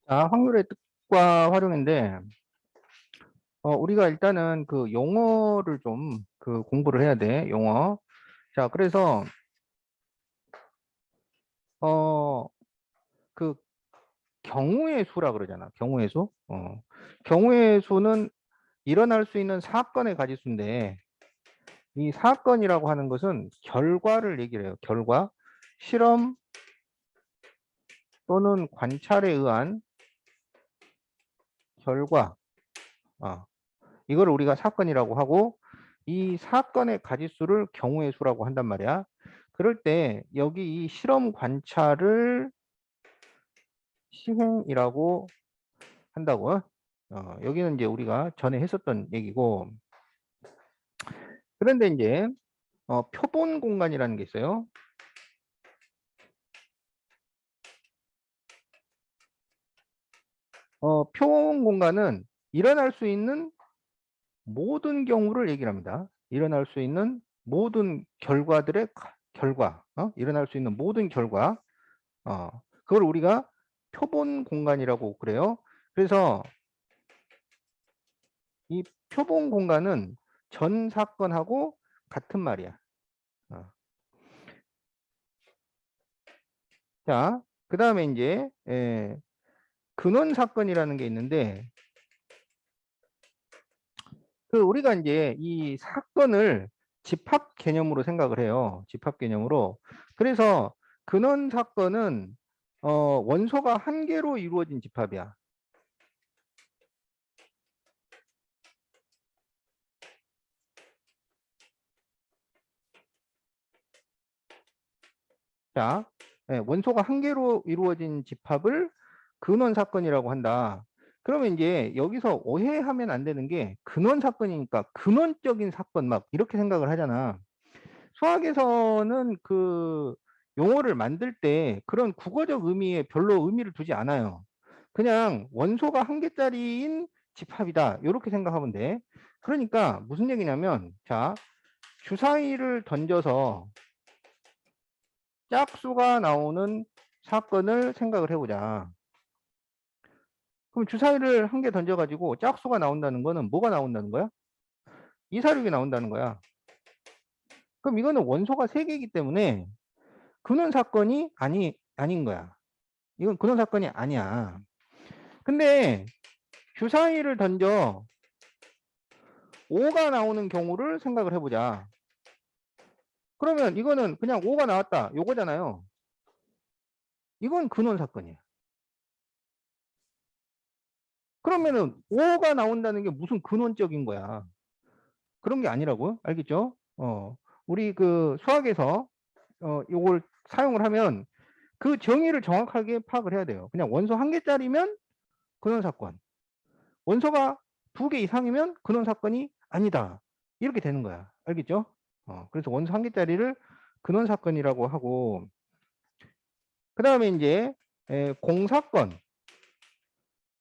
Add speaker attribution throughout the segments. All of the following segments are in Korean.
Speaker 1: 자, 확률의 뜻과 활용인데, 우리가 일단은 그 용어를 좀 그 공부를 해야 돼, 용어. 자, 그래서, 어, 그 경우의 수라 그러잖아, 경우의 수. 경우의 수는 일어날 수 있는 사건의 가지수인데, 이 사건이라고 하는 것은 결과를 얘기를 해요, 결과. 실험 또는 관찰에 의한 결과. 어, 이걸 우리가 사건이라고 하고 이 사건의 가지수를 경우의 수라고 한단 말이야. 그럴 때 여기 이 실험 관찰을 시행이라고 한다고. 여기는 이제 우리가 전에 했었던 얘기고. 그런데 이제 표본 공간이라는 게 있어요. 표본 공간은 일어날 수 있는 모든 경우를 얘기를 합니다. 일어날 수 있는 모든 결과들의 결과, 일어날 수 있는 모든 결과, 그걸 우리가 표본 공간이라고 그래요. 그래서 이 표본 공간은 전 사건하고 같은 말이야. 어. 자, 그 다음에 이제 근원 사건이라는 게 있는데, 그 우리가 이제 이 사건을 집합 개념으로 생각을 해요. 집합 개념으로. 그래서 근원 사건은 원소가 한 개로 이루어진 집합이야. 자, 원소가 한 개로 이루어진 집합을 근원 사건이라고 한다. 그러면 이제 여기서 오해하면 안 되는 게 근원 사건이니까 근원적인 사건 막 이렇게 생각을 하잖아. 수학에서는 그 용어를 만들 때 그런 국어적 의미에 별로 의미를 두지 않아요. 그냥 원소가 한 개짜리인 집합이다. 이렇게 생각하면 돼. 그러니까 무슨 얘기냐면, 자, 주사위를 던져서 짝수가 나오는 사건을 생각을 해보자. 그럼 주사위를 한 개 던져가지고 짝수가 나온다는 거는 뭐가 나온다는 거야? 246이 나온다는 거야. 그럼 이거는 원소가 3개이기 때문에 근원 사건이 아닌 거야. 이건 근원 사건이 아니야. 근데 주사위를 던져 5가 나오는 경우를 생각을 해보자. 그러면 이거는 그냥 5가 나왔다. 요거잖아요. 이건 근원 사건이야. 그러면은 5가 나온다는 게 무슨 근원적인 거야. 그런 게 아니라고. 알겠죠? 우리 그 수학에서 요걸 사용을 하면 그 정의를 정확하게 파악을 해야 돼요. 그냥 원소 한 개짜리면 근원 사건. 원소가 2개 이상이면 근원 사건이 아니다. 이렇게 되는 거야. 알겠죠? 그래서 원소 한 개짜리를 근원 사건이라고 하고, 그 다음에 이제 공사건.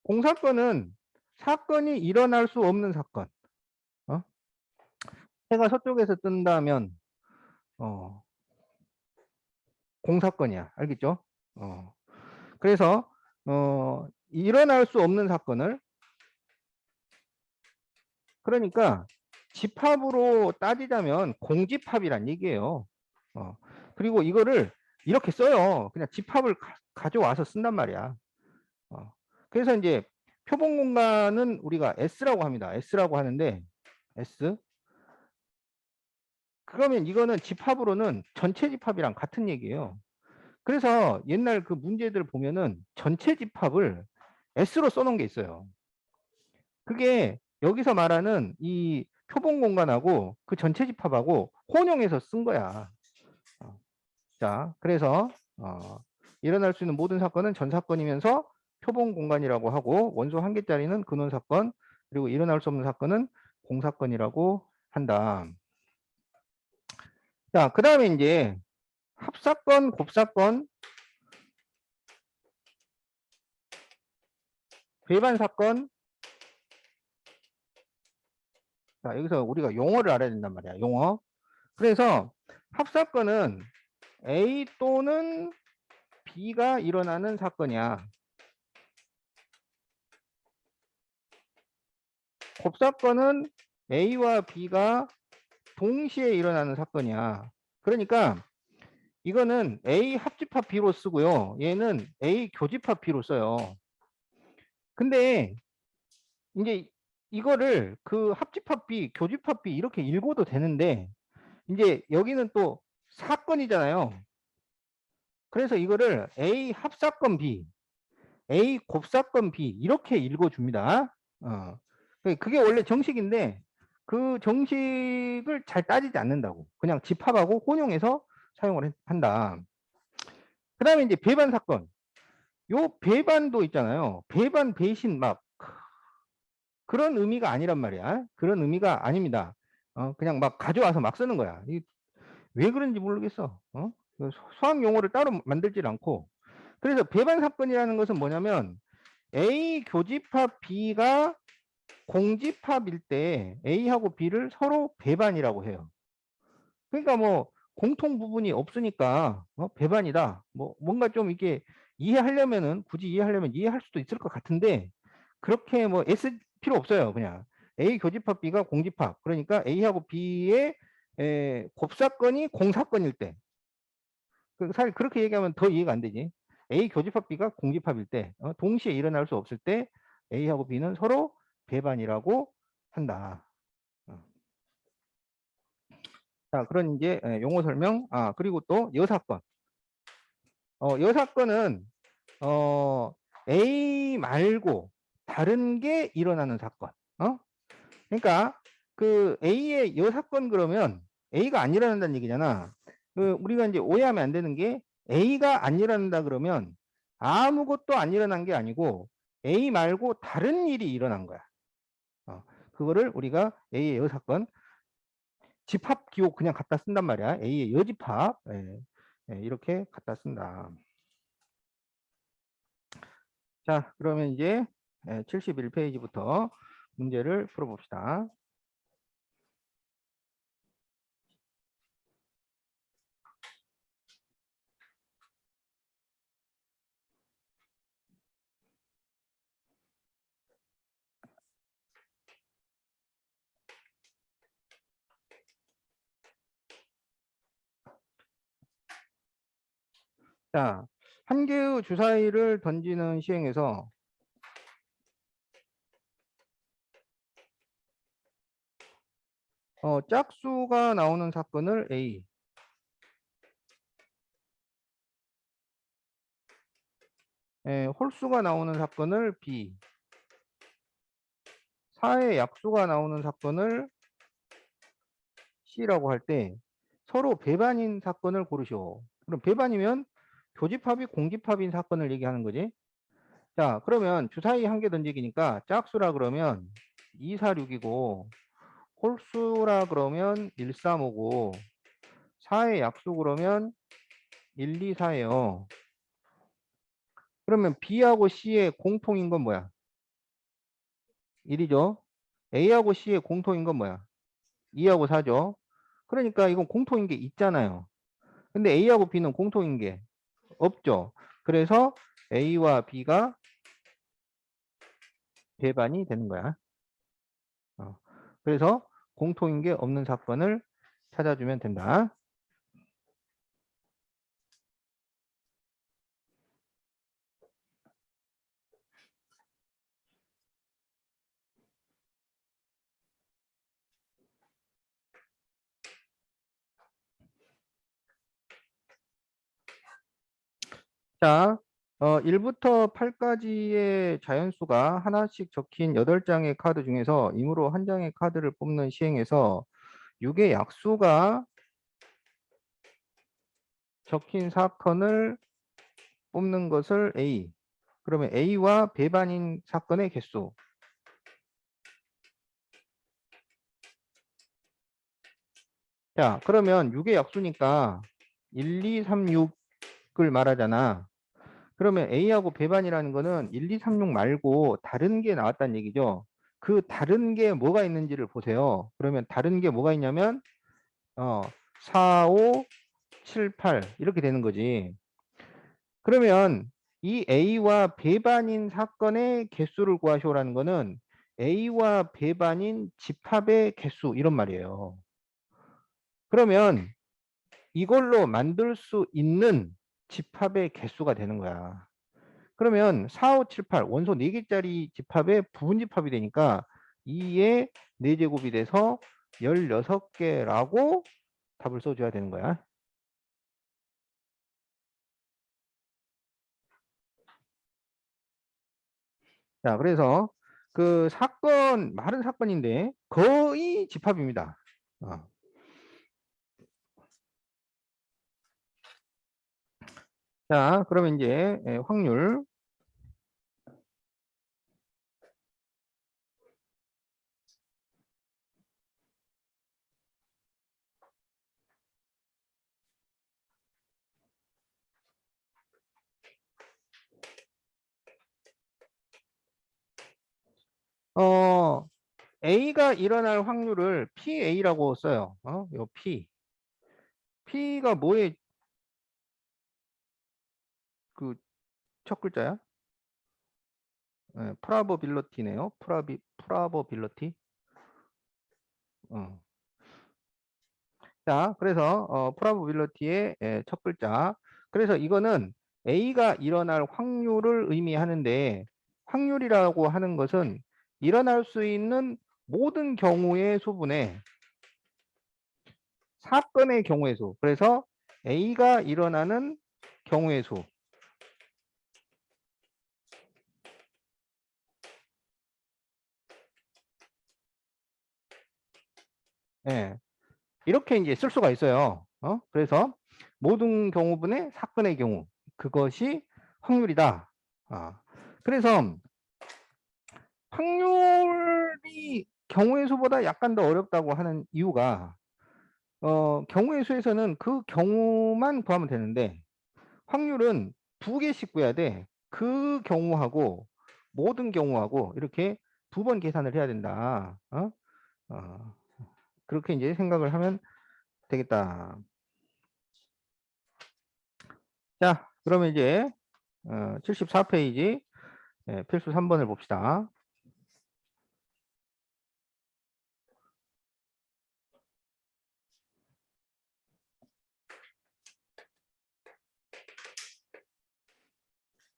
Speaker 1: 공사건은 사건이 일어날 수 없는 사건. 어? 해가 서쪽에서 뜬다면 어, 공사건이야. 알겠죠? 그래서 일어날 수 없는 사건을, 그러니까 집합으로 따지자면 공집합이란 얘기예요. 그리고 이거를 이렇게 써요. 그냥 집합을 가져와서 쓴단 말이야. 그래서 이제 표본 공간은 우리가 S라고 합니다. S라고 하는데 S. 그러면 이거는 집합으로는 전체 집합이랑 같은 얘기예요. 그래서 옛날 그 문제들 보면은 전체 집합을 S로 써놓은 게 있어요. 그게 여기서 말하는 이 표본 공간하고 그 전체 집합하고 혼용해서 쓴 거야. 자, 그래서 일어날 수 있는 모든 사건은 전 사건이면서 표본 공간이라고 하고, 원소 한 개짜리는 근원 사건, 그리고 일어날 수 없는 사건은 공사건이라고 한다. 자, 그 다음에 이제 합사건, 곱사건, 배반 사건. 자, 여기서 우리가 용어를 알아야 된단 말이야. 용어. 그래서 합사건은 A 또는 B가 일어나는 사건이야. 곱사건은 A와 B가 동시에 일어나는 사건이야. 그러니까 이거는 A 합집합 B로 쓰고요. 얘는 A 교집합 B로 써요. 근데 이제 이거를 그 합집합 B, 교집합 B 이렇게 읽어도 되는데 이제 여기는 또 사건이잖아요. 그래서 이거를 A 합사건 B, A 곱사건 B 이렇게 읽어줍니다. 그게 원래 정식인데 그 정식을 잘 따지지 않는다고. 그냥 집합하고 혼용해서 사용을 한다. 그 다음에 이제 배반 사건. 요 배반도 있잖아요. 배반, 배신 막 그런 의미가 아니란 말이야. 그런 의미가 아닙니다. 그냥 막 가져와서 막 쓰는 거야. 왜 그런지 모르겠어. 수학 용어를 따로 만들질 않고. 그래서 배반 사건이라는 것은 뭐냐면 A 교집합 B가 공집합일 때 A하고 B를 서로 배반이라고 해요. 그러니까 뭐 공통 부분이 없으니까 배반이다. 뭐 뭔가 좀 이렇게 이해하려면은 굳이 이해하려면 이해할 수도 있을 것 같은데 그렇게 뭐 애쓸 필요 없어요. 그냥 A 교집합 B가 공집합. 그러니까 A하고 B의 곱사건이 공사건일 때. 사실 그렇게 얘기하면 더 이해가 안 되지. A 교집합 B가 공집합일 때 동시에 일어날 수 없을 때 A하고 B는 서로 배반이라고 한다. 자, 그런 이제 용어 설명. 그리고 또 여사건. 여사건은 A 말고 다른 게 일어나는 사건. 그러니까 그 A의 여사건 그러면 A가 안 일어난다는 얘기잖아. 우리가 이제 오해하면 안 되는 게 A가 안 일어난다 그러면 아무것도 안 일어난 게 아니고 A 말고 다른 일이 일어난 거야. 그거를 우리가 A의 여사건 집합 기호 그냥 갖다 쓴단 말이야. A의 여집합. 이렇게 갖다 쓴다. 자, 그러면 이제 71페이지부터 문제를 풀어봅시다. 자, 한 개의 주사위를 던지는 시행에서 짝수가 나오는 사건을 A, 홀수가 나오는 사건을 B, 4의 약수가 나오는 사건을 C라고 할 때 서로 배반인 사건을 고르시오. 그럼 배반이면 교집합이 공집합인 사건을 얘기하는 거지. 자, 그러면 주사위 한 개 던지기니까 짝수라 그러면 2, 4, 6이고 홀수라 그러면 1, 3, 5고 4의 약수 그러면 1, 2, 4예요. 그러면 B하고 C의 공통인 건 뭐야? 1이죠. A하고 C의 공통인 건 뭐야? 2하고 4죠. 그러니까 이건 공통인 게 있잖아요. 근데 A하고 B는 공통인 게 없죠. 그래서 A와 B가 배반이 되는 거야. 그래서 공통인 게 없는 사건을 찾아주면 된다. 자, 1부터 8까지의 자연수가 하나씩 적힌 8장의 카드 중에서 임으로 한 장의 카드를 뽑는 시행에서 6의 약수가 적힌 사건을 뽑는 것을 A. 그러면 A와 배반인 사건의 개수. 자, 그러면 6의 약수니까 1, 2, 3, 6을 말하잖아. 그러면 A하고 배반이라는 거는 1, 2, 3, 6 말고 다른 게 나왔다는 얘기죠. 그 다른 게 뭐가 있는지를 보세요. 그러면 다른 게 뭐가 있냐면 4, 5, 7, 8 이렇게 되는 거지. 그러면 이 A와 배반인 사건의 개수를 구하시오라는 거는 A와 배반인 집합의 개수 이런 말이에요. 그러면 이걸로 만들 수 있는 집합의 개수가 되는 거야. 그러면 4, 5, 7, 8 원소 4개짜리 집합의 부분 집합이 되니까 2의 4제곱이 돼서 16개라고 답을 써줘야 되는 거야. 자, 그래서 그 사건, 말은 사건인데 거의 집합입니다. 자, 그러면 이제 확률. A가 일어날 확률을 PA라고 써요. 요 P. P가 뭐의 그 첫 글자야? 프라버빌러티네요. 프라버빌러티. 자, 그래서 프라버빌러티의 첫 글자. 그래서 이거는 A가 일어날 확률을 의미하는데 확률이라고 하는 것은 일어날 수 있는 모든 경우의 수분의 사건의 경우의 수. 그래서 A가 일어나는 경우의 수. 예. 이렇게 이제 쓸 수가 있어요. 그래서 모든 경우분의 사건의 경우. 그것이 확률이다. 그래서 확률이 경우의 수보다 약간 더 어렵다고 하는 이유가 경우의 수에서는 그 경우만 구하면 되는데 확률은 2개씩 구해야 돼. 그 경우하고 모든 경우하고 이렇게 2번 계산을 해야 된다. 그렇게 이제 생각을 하면 되겠다. 자, 그러면 이제 74페이지 필수 3번을 봅시다.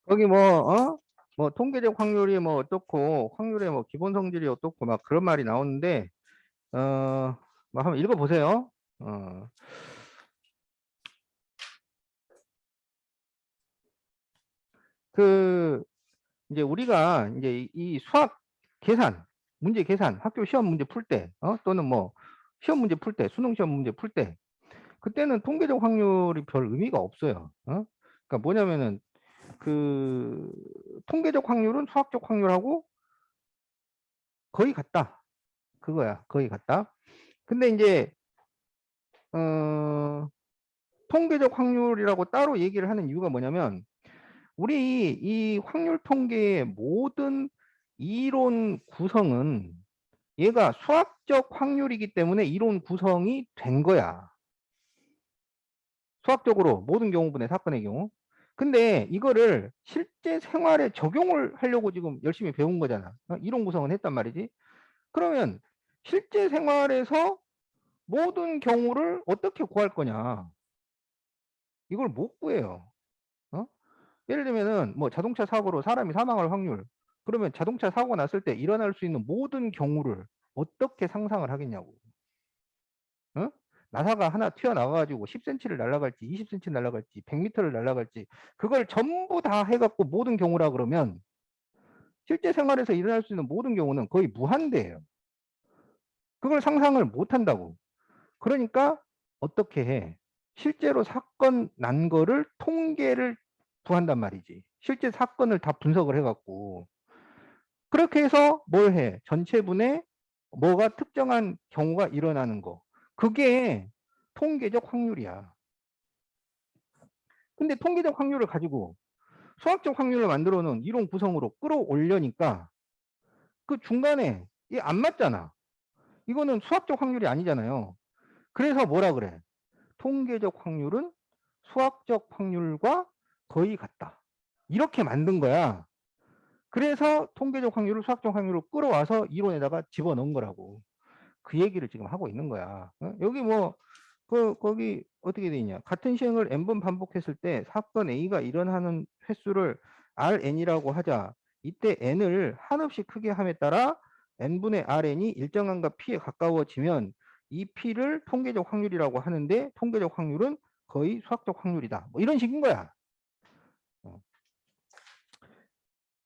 Speaker 1: 거기 뭐 통계적 확률이 뭐 어떻고 확률의 뭐 기본 성질이 어떻고 막 그런 말이 나오는데 뭐 한번 읽어 보세요. 그 이제 우리가 이제 이 수학 계산 문제 계산 학교 시험 문제 풀 때 또는 뭐 시험 문제 풀 때 수능 시험 문제 풀 때 그때는 통계적 확률이 별 의미가 없어요. 그러니까 뭐냐면은 그 통계적 확률은 수학적 확률하고 거의 같다. 그거야. 거의 같다. 근데 이제 통계적 확률이라고 따로 얘기를 하는 이유가 뭐냐면 우리 이 확률 통계의 모든 이론 구성은 얘가 수학적 확률이기 때문에 이론 구성이 된 거야. 수학적으로 모든 경우분의 사건의 경우. 근데 이거를 실제 생활에 적용을 하려고 지금 열심히 배운 거잖아. 이론 구성은 했단 말이지. 그러면 실제 생활에서 모든 경우를 어떻게 구할 거냐? 이걸 못 구해요. 예를 들면은 뭐 자동차 사고로 사람이 사망할 확률. 그러면 자동차 사고가 났을 때 일어날 수 있는 모든 경우를 어떻게 상상을 하겠냐고. 나사가 하나 튀어나와가지고 10cm를 날아갈지 20cm 날아갈지 100m를 날아갈지 그걸 전부 다 해갖고 모든 경우라 그러면 실제 생활에서 일어날 수 있는 모든 경우는 거의 무한대예요. 그걸 상상을 못 한다고. 그러니까 어떻게 해? 실제로 사건 난 거를 통계를 구한단 말이지. 실제 사건을 다 분석을 해갖고 그렇게 해서 뭘 해? 전체분에 뭐가 특정한 경우가 일어나는 거. 그게 통계적 확률이야. 근데 통계적 확률을 가지고 수학적 확률을 만들어 놓은 이론 구성으로 끌어올려니까 그 중간에 이게 안 맞잖아. 이거는 수학적 확률이 아니잖아요. 그래서 뭐라 그래? 통계적 확률은 수학적 확률과 거의 같다. 이렇게 만든 거야. 그래서 통계적 확률을 수학적 확률로 끌어와서 이론에다가 집어넣은 거라고. 그 얘기를 지금 하고 있는 거야. 여기 뭐 거기 어떻게 돼 있냐? 같은 시행을 n번 반복했을 때 사건 A가 일어나는 횟수를 Rn이라고 하자. 이때 n을 한없이 크게 함에 따라 n분의 Rn이 일정한과 p에 가까워지면 이 p를 통계적 확률이라고 하는데 통계적 확률은 거의 수학적 확률이다. 뭐 이런 식인 거야.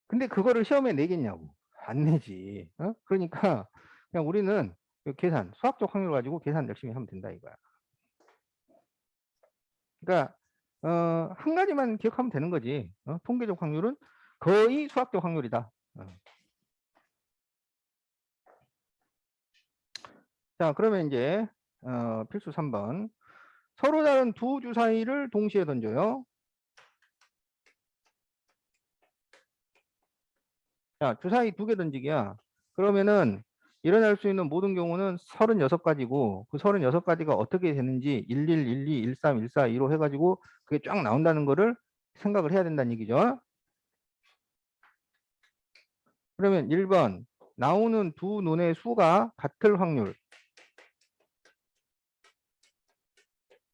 Speaker 1: 근데 그거를 시험에 내겠냐고. 안 내지. 그러니까 그냥 우리는 계산, 수학적 확률 가지고 계산 열심히 하면 된다 이거야. 그러니까 한 가지만 기억하면 되는 거지. 통계적 확률은 거의 수학적 확률이다. 자, 그러면 이제 필수 3번. 서로 다른 두 주사위를 동시에 던져요. 자, 주사위 2개 던지기야. 그러면은 일어날 수 있는 모든 경우는 36가지고 그 36가지가 어떻게 되는지 11, 12, 13, 14, 2로 해가지고 그게 쫙 나온다는 거를 생각을 해야 된다는 얘기죠. 그러면 1번 나오는 두 눈의 수가 같을 확률.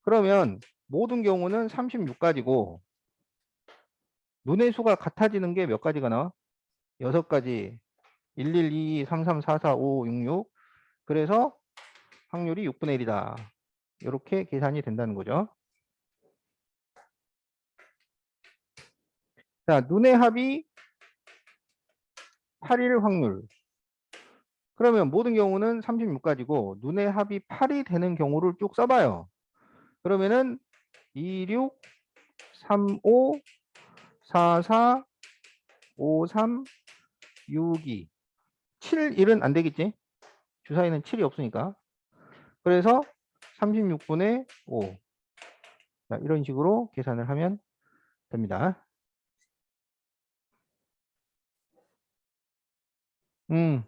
Speaker 1: 그러면 모든 경우는 36가지고 눈의 수가 같아지는 게 몇 가지가 나와? 6가지. 11, 22, 33, 44, 5, 66. 그래서 확률이 6분의 1이다. 이렇게 계산이 된다는 거죠. 자, 눈의 합이 8일 확률. 그러면 모든 경우는 36가지고 눈의 합이 8이 되는 경우를 쭉 써봐요. 그러면은 26, 35, 44, 53, 62. 7, 1은 안 되겠지? 주사위는 7이 없으니까. 그래서 36분의 5. 자, 이런 식으로 계산을 하면 됩니다. 음.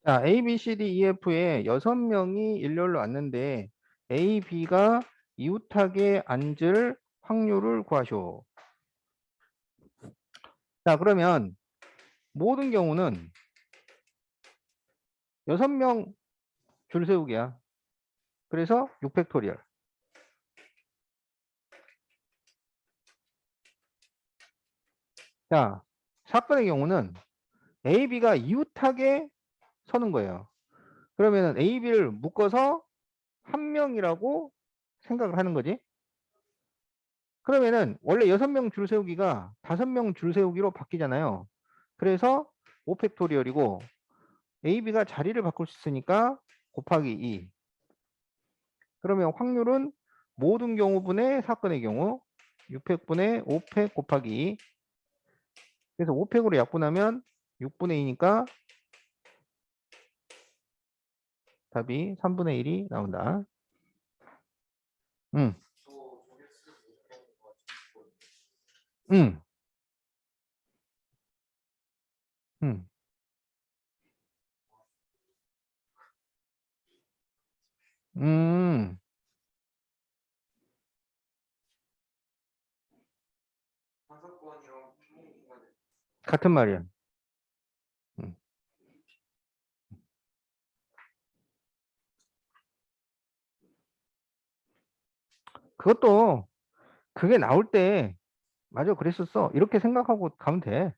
Speaker 1: 자, A, B, C, D, E, F에 6명이 일렬로 왔는데 A, B가 이웃하게 앉을 확률을 구하쇼. 자, 그러면 모든 경우는 6명 줄 세우기야. 그래서 6팩토리얼. 자, 사건의 경우는 A, B가 이웃하게 서는 거예요. 그러면 A, B를 묶어서 한 명이라고 생각을 하는 거지. 그러면은 원래 6명 줄 세우기가 5명 줄 세우기로 바뀌잖아요. 그래서 5팩토리얼이고 A, B가 자리를 바꿀 수 있으니까 곱하기 2. 그러면 확률은 모든 경우분의 사건의 경우 6팩분의 5팩 곱하기 2. 그래서 5팩으로 약분하면 6분의 2니까 답이 3분의 1이 나온다. 응, 응, 응. 음, 같은 말이야. 음. 그것도 그게 나올 때 맞아 그랬었어. 이렇게 생각하고 가면 돼.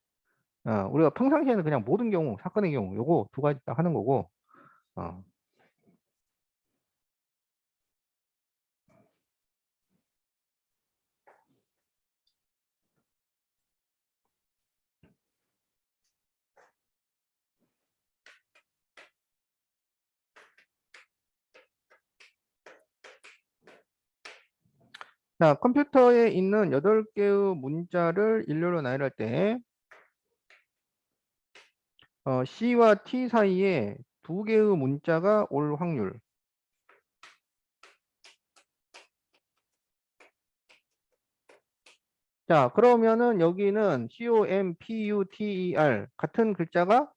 Speaker 1: 우리가 평상시에는 그냥 모든 경우, 사건의 경우 요거 두 가지 딱 하는 거고. 어. 자, 컴퓨터에 있는 8개의 문자를 일렬로 나열할 때 C와 T 사이에 두 개의 문자가 올 확률. 자, 그러면은 여기는 COMPUTER 같은 글자가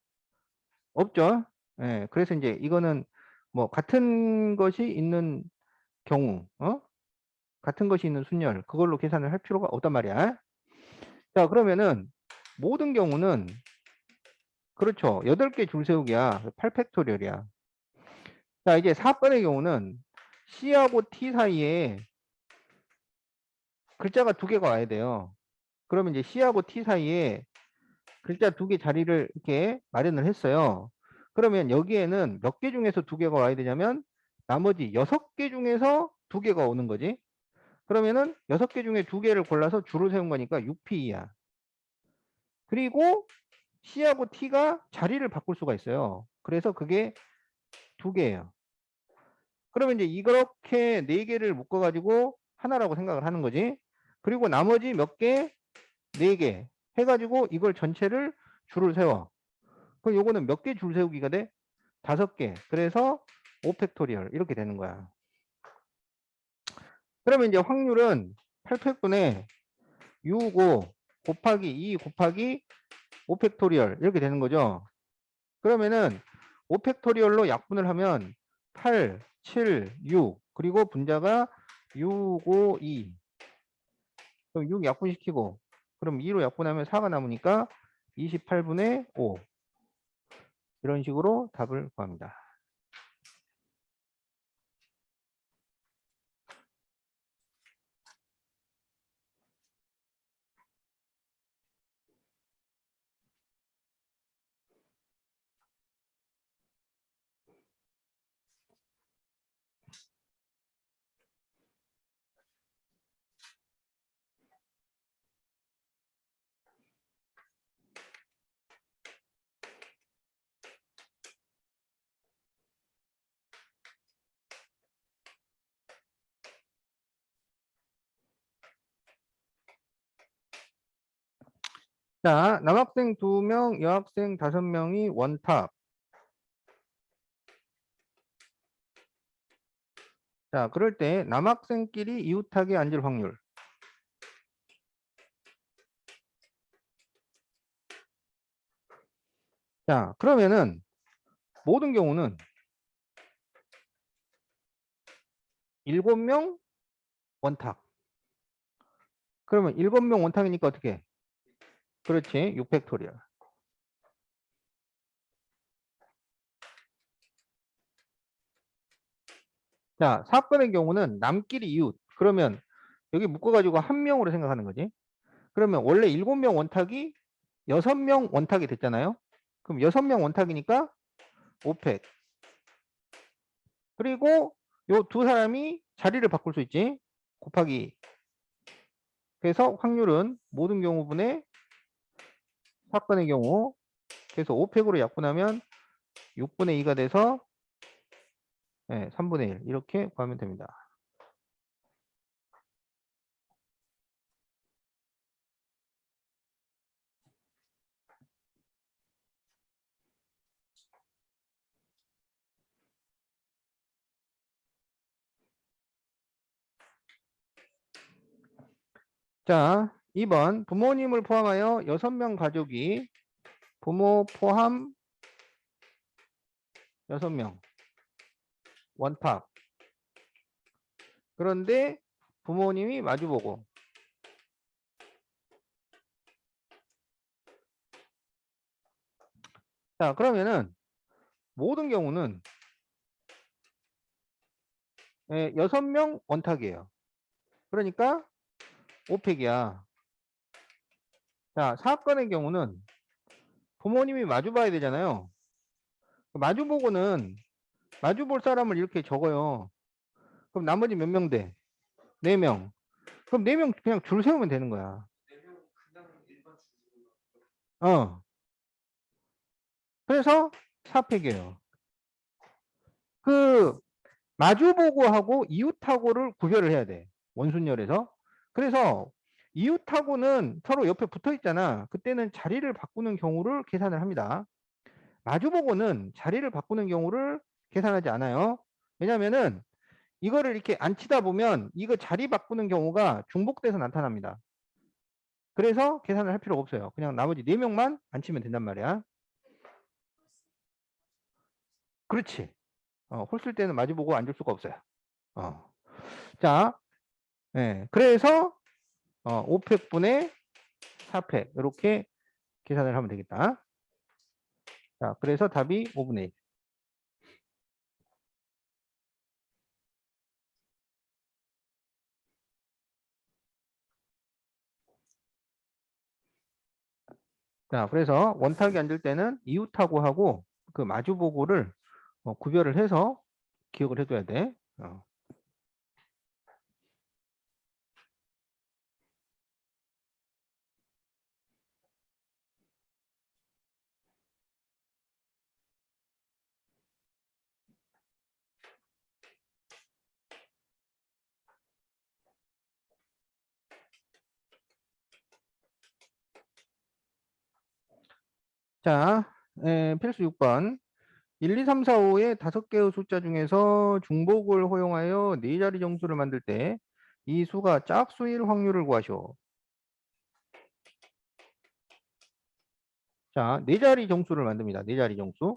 Speaker 1: 없죠. 예, 그래서 이제 이거는 뭐 같은 것이 있는 경우, 같은 것이 있는 순열, 그걸로 계산을 할 필요가 없단 말이야. 자, 그러면은 모든 경우는 그렇죠. 8개 줄 세우기야. 8팩토리얼이야. 자, 이제 사건의 경우는 C하고 T 사이에 글자가 두 개가 와야 돼요. 그러면 이제 C하고 T 사이에 글자 두 개 자리를 이렇게 마련을 했어요. 그러면 여기에는 몇 개 중에서 두 개가 와야 되냐면 나머지 6개 중에서 두 개가 오는 거지. 그러면은 6개 중에 두 개를 골라서 줄을 세운 거니까 6P야. 그리고 C하고 T가 자리를 바꿀 수가 있어요. 그래서 그게 두 개예요. 그러면 이제 이렇게 네 개를 묶어가지고 하나라고 생각을 하는 거지. 그리고 나머지 몇 개, 네 개 해가지고 이걸 전체를 줄을 세워. 그럼 요거는 몇 개 줄 세우기가 돼? 5개. 그래서 5팩토리얼 이렇게 되는 거야. 그러면 이제 확률은 8팩분의 6, 5 곱하기 2 곱하기 5팩토리얼 이렇게 되는 거죠. 그러면은 5팩토리얼로 약분을 하면 8, 7, 6 그리고 분자가 6, 5, 2. 그럼 6 약분시키고 그럼 2로 약분하면 4가 남으니까 28분의 5 이런 식으로 답을 구합니다. 자, 남학생 2명, 여학생 5명이 원탑. 자, 그럴 때 남학생끼리 이웃하게 앉을 확률. 자, 그러면은 모든 경우는 7명 원탁. 그러면 7명 원탁이니까 어떻게 해? 그렇지, 6팩토리얼. 자, 사건의 경우는 남끼리 이웃. 그러면 여기 묶어가지고 한 명으로 생각하는 거지. 그러면 원래 7명 원탁이 6명 원탁이 됐잖아요. 그럼 6명 원탁이니까 5팩. 그리고 요 두 사람이 자리를 바꿀 수 있지. 곱하기. 그래서 확률은 모든 경우분의 사건의 경우 그래서 5팩으로 약분하면 6분의 2가 돼서 3분의 1 이렇게 구하면 됩니다. 자, 2번 부모님을 포함하여 6명 가족이 부모 포함 6명 원탑. 그런데 부모님이 마주보고 자, 그러면은 모든 경우는 6명 원탁이에요. 그러니까 5팩이야. 자, 사건의 경우는 부모님이 마주봐야 되잖아요. 마주보고는 마주볼 사람을 이렇게 적어요. 그럼 나머지 몇 명 돼? 4명. 그럼 4명 그냥 줄 세우면 되는 거야. 어. 그래서 4팩이에요. 그 마주보고하고 이웃하고를 구별을 해야 돼. 원순열에서. 그래서 이웃하고는 서로 옆에 붙어 있잖아. 그때는 자리를 바꾸는 경우를 계산을 합니다. 마주보고는 자리를 바꾸는 경우를 계산하지 않아요. 왜냐면은 이거를 이렇게 안 치다 보면 이거 자리 바꾸는 경우가 중복돼서 나타납니다. 그래서 계산을 할 필요가 없어요. 그냥 나머지 4명만 안 치면 된단 말이야. 그렇지. 홀 쓸 때는 마주보고 앉을 수가 없어요. 자, 그래서 5팩분의 4팩 이렇게 계산을 하면 되겠다. 자, 그래서 답이 5분의 1. 자, 그래서 원탁이 앉을 때는 이웃하고하고 그 마주보고를 구별을 해서 기억을 해둬야 돼. 자, 필수 6번. 1, 2, 3, 4, 5의 5개의 숫자 중에서 중복을 허용하여 4자리 정수를 만들 때 이 수가 짝수일 확률을 구하시오. 자, 4자리 정수를 만듭니다. 4자리 정수.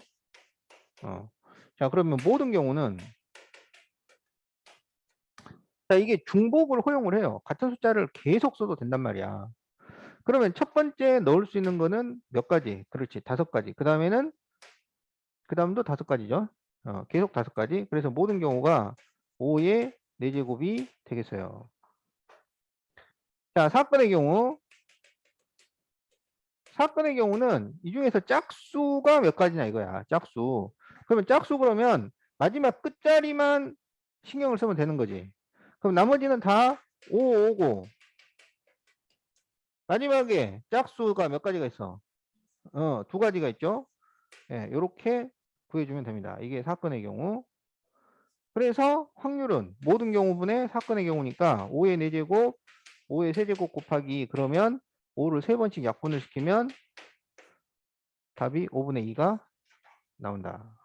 Speaker 1: 자, 그러면 모든 경우는 자, 이게 중복을 허용을 해요. 같은 숫자를 계속 써도 된단 말이야. 그러면 첫 번째 넣을 수 있는 거는 몇 가지? 그렇지, 5가지. 그 다음에는 그 다음도 5가지죠. 계속 5가지. 그래서 모든 경우가 5의 4제곱이 되겠어요. 자, 사건의 경우는 이 중에서 짝수가 몇 가지냐 이거야. 짝수. 그러면 짝수 그러면 마지막 끝자리만 신경을 쓰면 되는 거지. 그럼 나머지는 다 5, 5고 마지막에 짝수가 몇 가지가 있어? 2가지가 있죠. 이렇게 구해주면 됩니다. 이게 사건의 경우. 그래서 확률은 모든 경우분의 사건의 경우니까 5의 4제곱, 5의 세제곱 곱하기 그러면 5를 3번씩 약분을 시키면 답이 5분의 2가 나온다.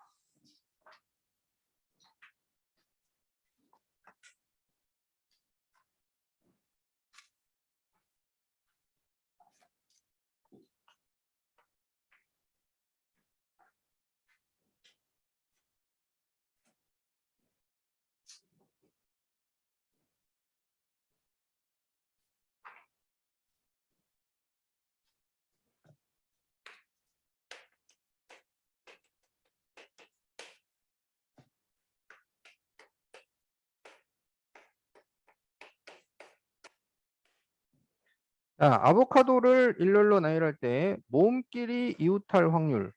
Speaker 1: 자, 아보카도를 일렬로 나열할 때 모음끼리 이웃할 확률.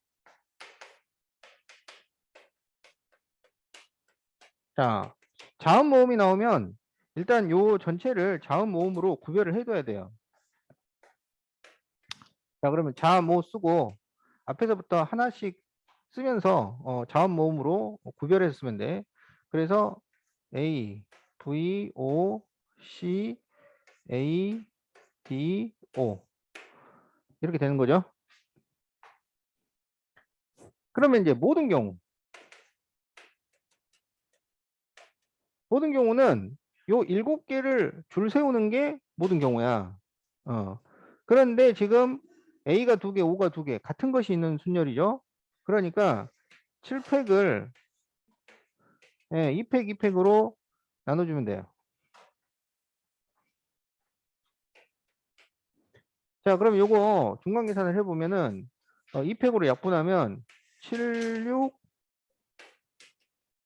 Speaker 1: 자, 자음 모음이 나오면 일단 요 전체를 자음 모음으로 구별을 해둬야 돼요. 자, 그러면 자음 모 쓰고 앞에서부터 하나씩 쓰면서 자음 모음으로 구별해서 쓰면 돼. 그래서 A, V, O, C, A, D, O 이렇게 되는 거죠. 그러면 이제 모든 경우는 요 7개를 줄 세우는 게 모든 경우야. 그런데 지금 A가 2개, O가 2개 같은 것이 있는 순열이죠. 그러니까 7팩을 2팩, 2팩으로 나눠주면 돼요. 자, 그럼 요거 중간 계산을 해보면은 2팩으로 약분하면 7, 6,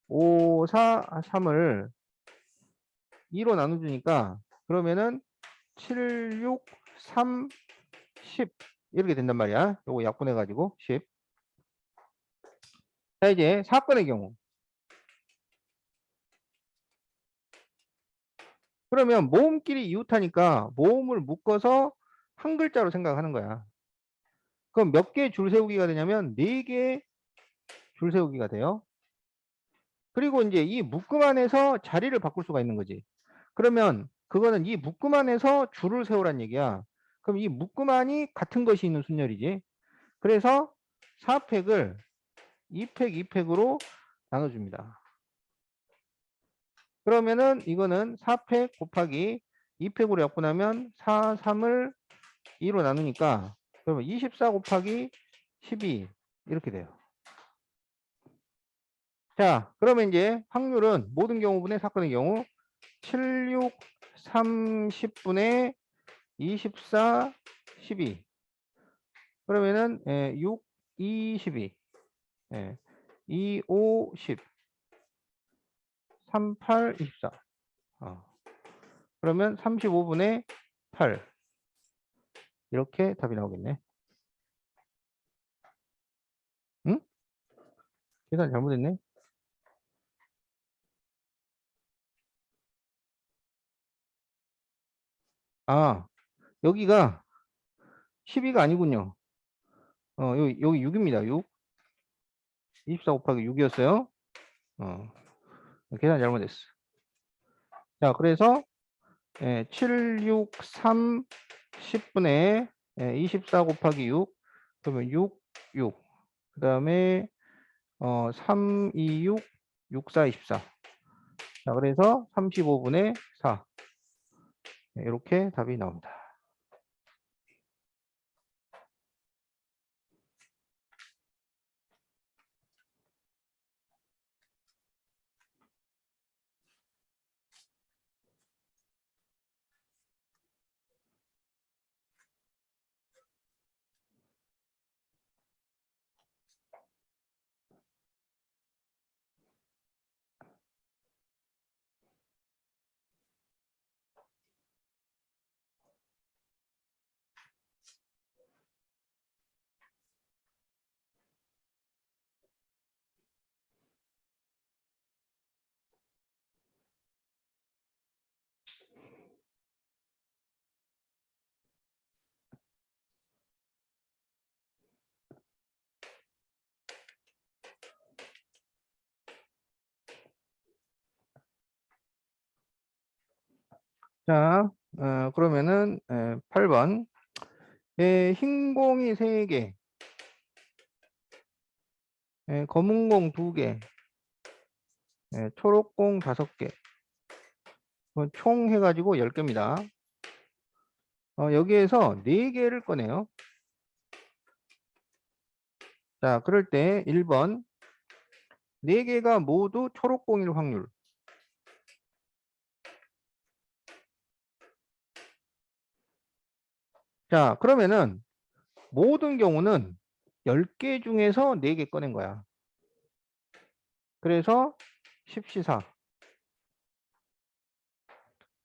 Speaker 1: 5, 4, 3을 2로 나눠주니까 그러면은 7, 6, 3, 10 이렇게 된단 말이야. 요거 약분해가지고 10. 자, 이제 사건의 경우. 그러면 모음끼리 이웃하니까 모음을 묶어서 한 글자로 생각하는 거야. 그럼 몇 개 줄 세우기가 되냐면 4개 줄 세우기가 돼요. 그리고 이제 이 묶음 안에서 자리를 바꿀 수가 있는 거지. 그러면 그거는 이 묶음 안에서 줄을 세우란 얘기야. 그럼 이 묶음 안이 같은 것이 있는 순열이지. 그래서 4팩을 2팩 2팩으로 나눠줍니다. 그러면은 이거는 4팩 곱하기 2팩으로 약분하면 4, 3을 2로 나누니까 그러면 24 곱하기 12 이렇게 돼요. 자, 그러면 이제 확률은 모든 경우분의 사건의 경우 7, 6, 3, 10분의 24, 12 그러면은 6, 2, 12 2, 5, 10 3, 8, 24 그러면 35분의 8 이렇게 답이 나오겠네. 응? 계산 잘못했네. 아, 여기가 12가 아니군요. 여기 6입니다. 6. 24 곱하기 6이었어요. 계산 잘못했어. 자, 그래서 7, 6, 3, 10분의 24 곱하기 6. 그러면 6, 6. 그 다음에 3, 2, 6, 6, 4, 24. 자, 그래서 35분의 4. 이렇게 답이 나옵니다. 자, 그러면은 8번. 흰 공이 3개, 검은 공 2개, 초록 공 5개. 총 해가지고 10개입니다. 여기에서 4개를 꺼내요. 자, 그럴 때 1번. 4개가 모두 초록 공일 확률. 자, 그러면은 모든 경우는 10개 중에서 4개 꺼낸 거야. 그래서 10시사.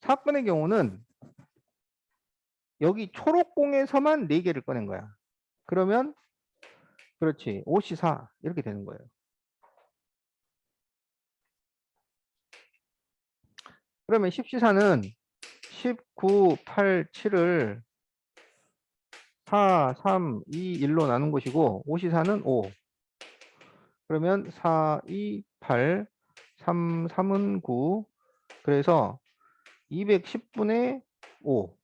Speaker 1: 사건의 경우는 여기 초록공에서만 4개를 꺼낸 거야. 그러면 그렇지 5시사 이렇게 되는 거예요. 그러면 10시사는 19, 8, 7을 4, 3, 2, 1로 나눈 것이고 5시사는 5. 그러면 4, 2, 8, 3, 3은 9. 그래서 210분의 5.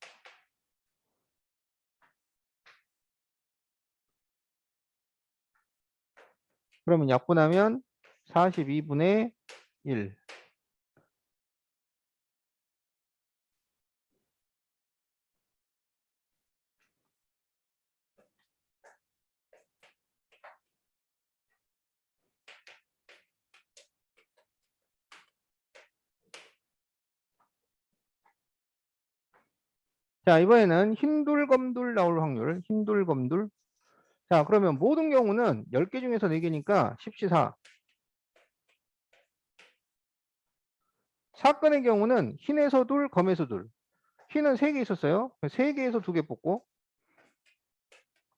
Speaker 1: 그러면 약분하면 42분의 1. 자, 이번에는 흰돌, 검돌 나올 확률. 흰돌, 검돌. 자, 그러면 모든 경우는 10개 중에서 4개니까 10시4. 사건의 경우는 흰에서 둘, 검에서 둘. 흰은 3개 있었어요. 3개에서 2개 뽑고,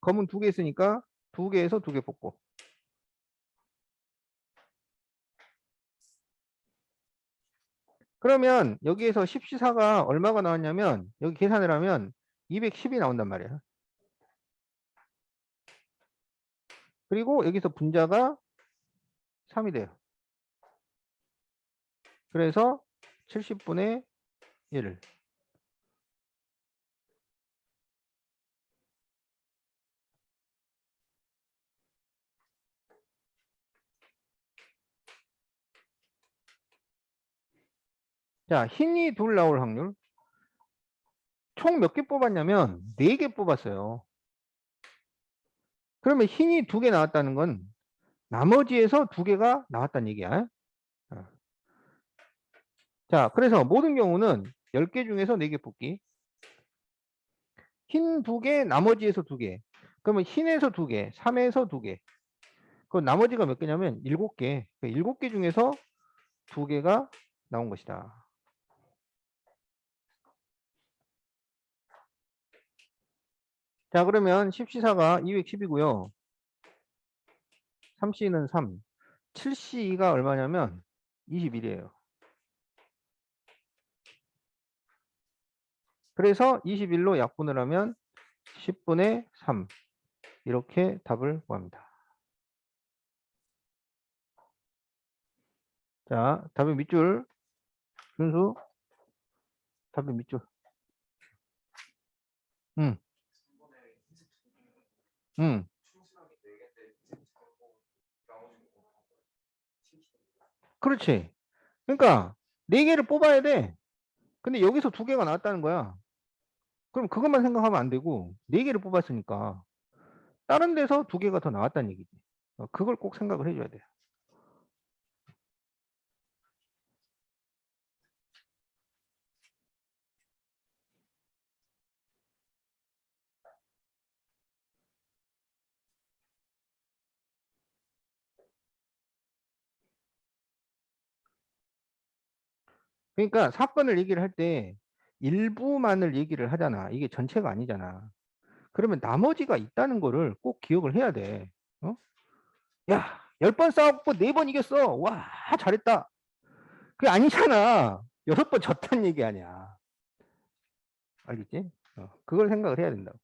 Speaker 1: 검은 2개 있으니까 2개에서 2개 뽑고. 그러면 여기에서 10시4가 얼마가 나왔냐면, 여기 계산을 하면 210이 나온단 말이야. 그리고 여기서 분자가 3이 돼요. 그래서 70분의 1. 자, 흰이 둘 나올 확률. 총 몇 개 뽑았냐면 4개 뽑았어요. 그러면 흰이 2개 나왔다는 건 나머지에서 2개가 나왔다는 얘기야. 자, 그래서 모든 경우는 10개 중에서 4개 뽑기. 흰 2개, 나머지에서 2개. 그러면 흰에서 2개, 3에서 2개. 그 나머지가 몇 개냐면 7개. 7개 중에서 2개가 나온 것이다. 자, 그러면 10C4가 210이고요. 3C는 3. 7C2가 얼마냐면 21이에요. 그래서 21로 약분을 하면 10분의 3. 이렇게 답을 구합니다. 자, 답의 밑줄. 준수. 답의 밑줄. 응. 응. 그렇지. 그러니까 4개를 뽑아야 돼. 근데 여기서 2개가 나왔다는 거야. 그럼 그것만 생각하면 안 되고 4개를 뽑았으니까 다른 데서 2개가 더 나왔다는 얘기지. 그걸 꼭 생각을 해줘야 돼요. 그러니까 사건을 얘기를 할 때 일부만을 얘기를 하잖아. 이게 전체가 아니잖아. 그러면 나머지가 있다는 거를 꼭 기억을 해야 돼. 어? 야, 10번 싸웠고 4번 이겼어. 와, 잘했다. 그게 아니잖아. 6번 졌다는 얘기 아니야. 알겠지? 그걸 생각을 해야 된다고.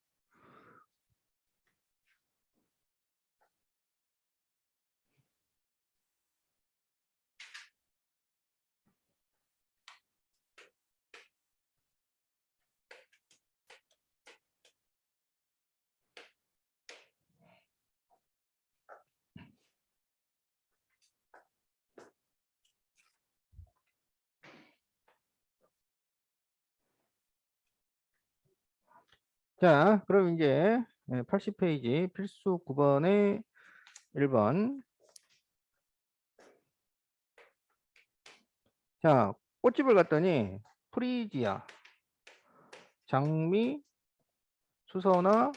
Speaker 1: 자, 그럼 이제 80페이지 필수 9번의 1번. 자, 꽃집을 갔더니 프리지아, 장미, 수선화,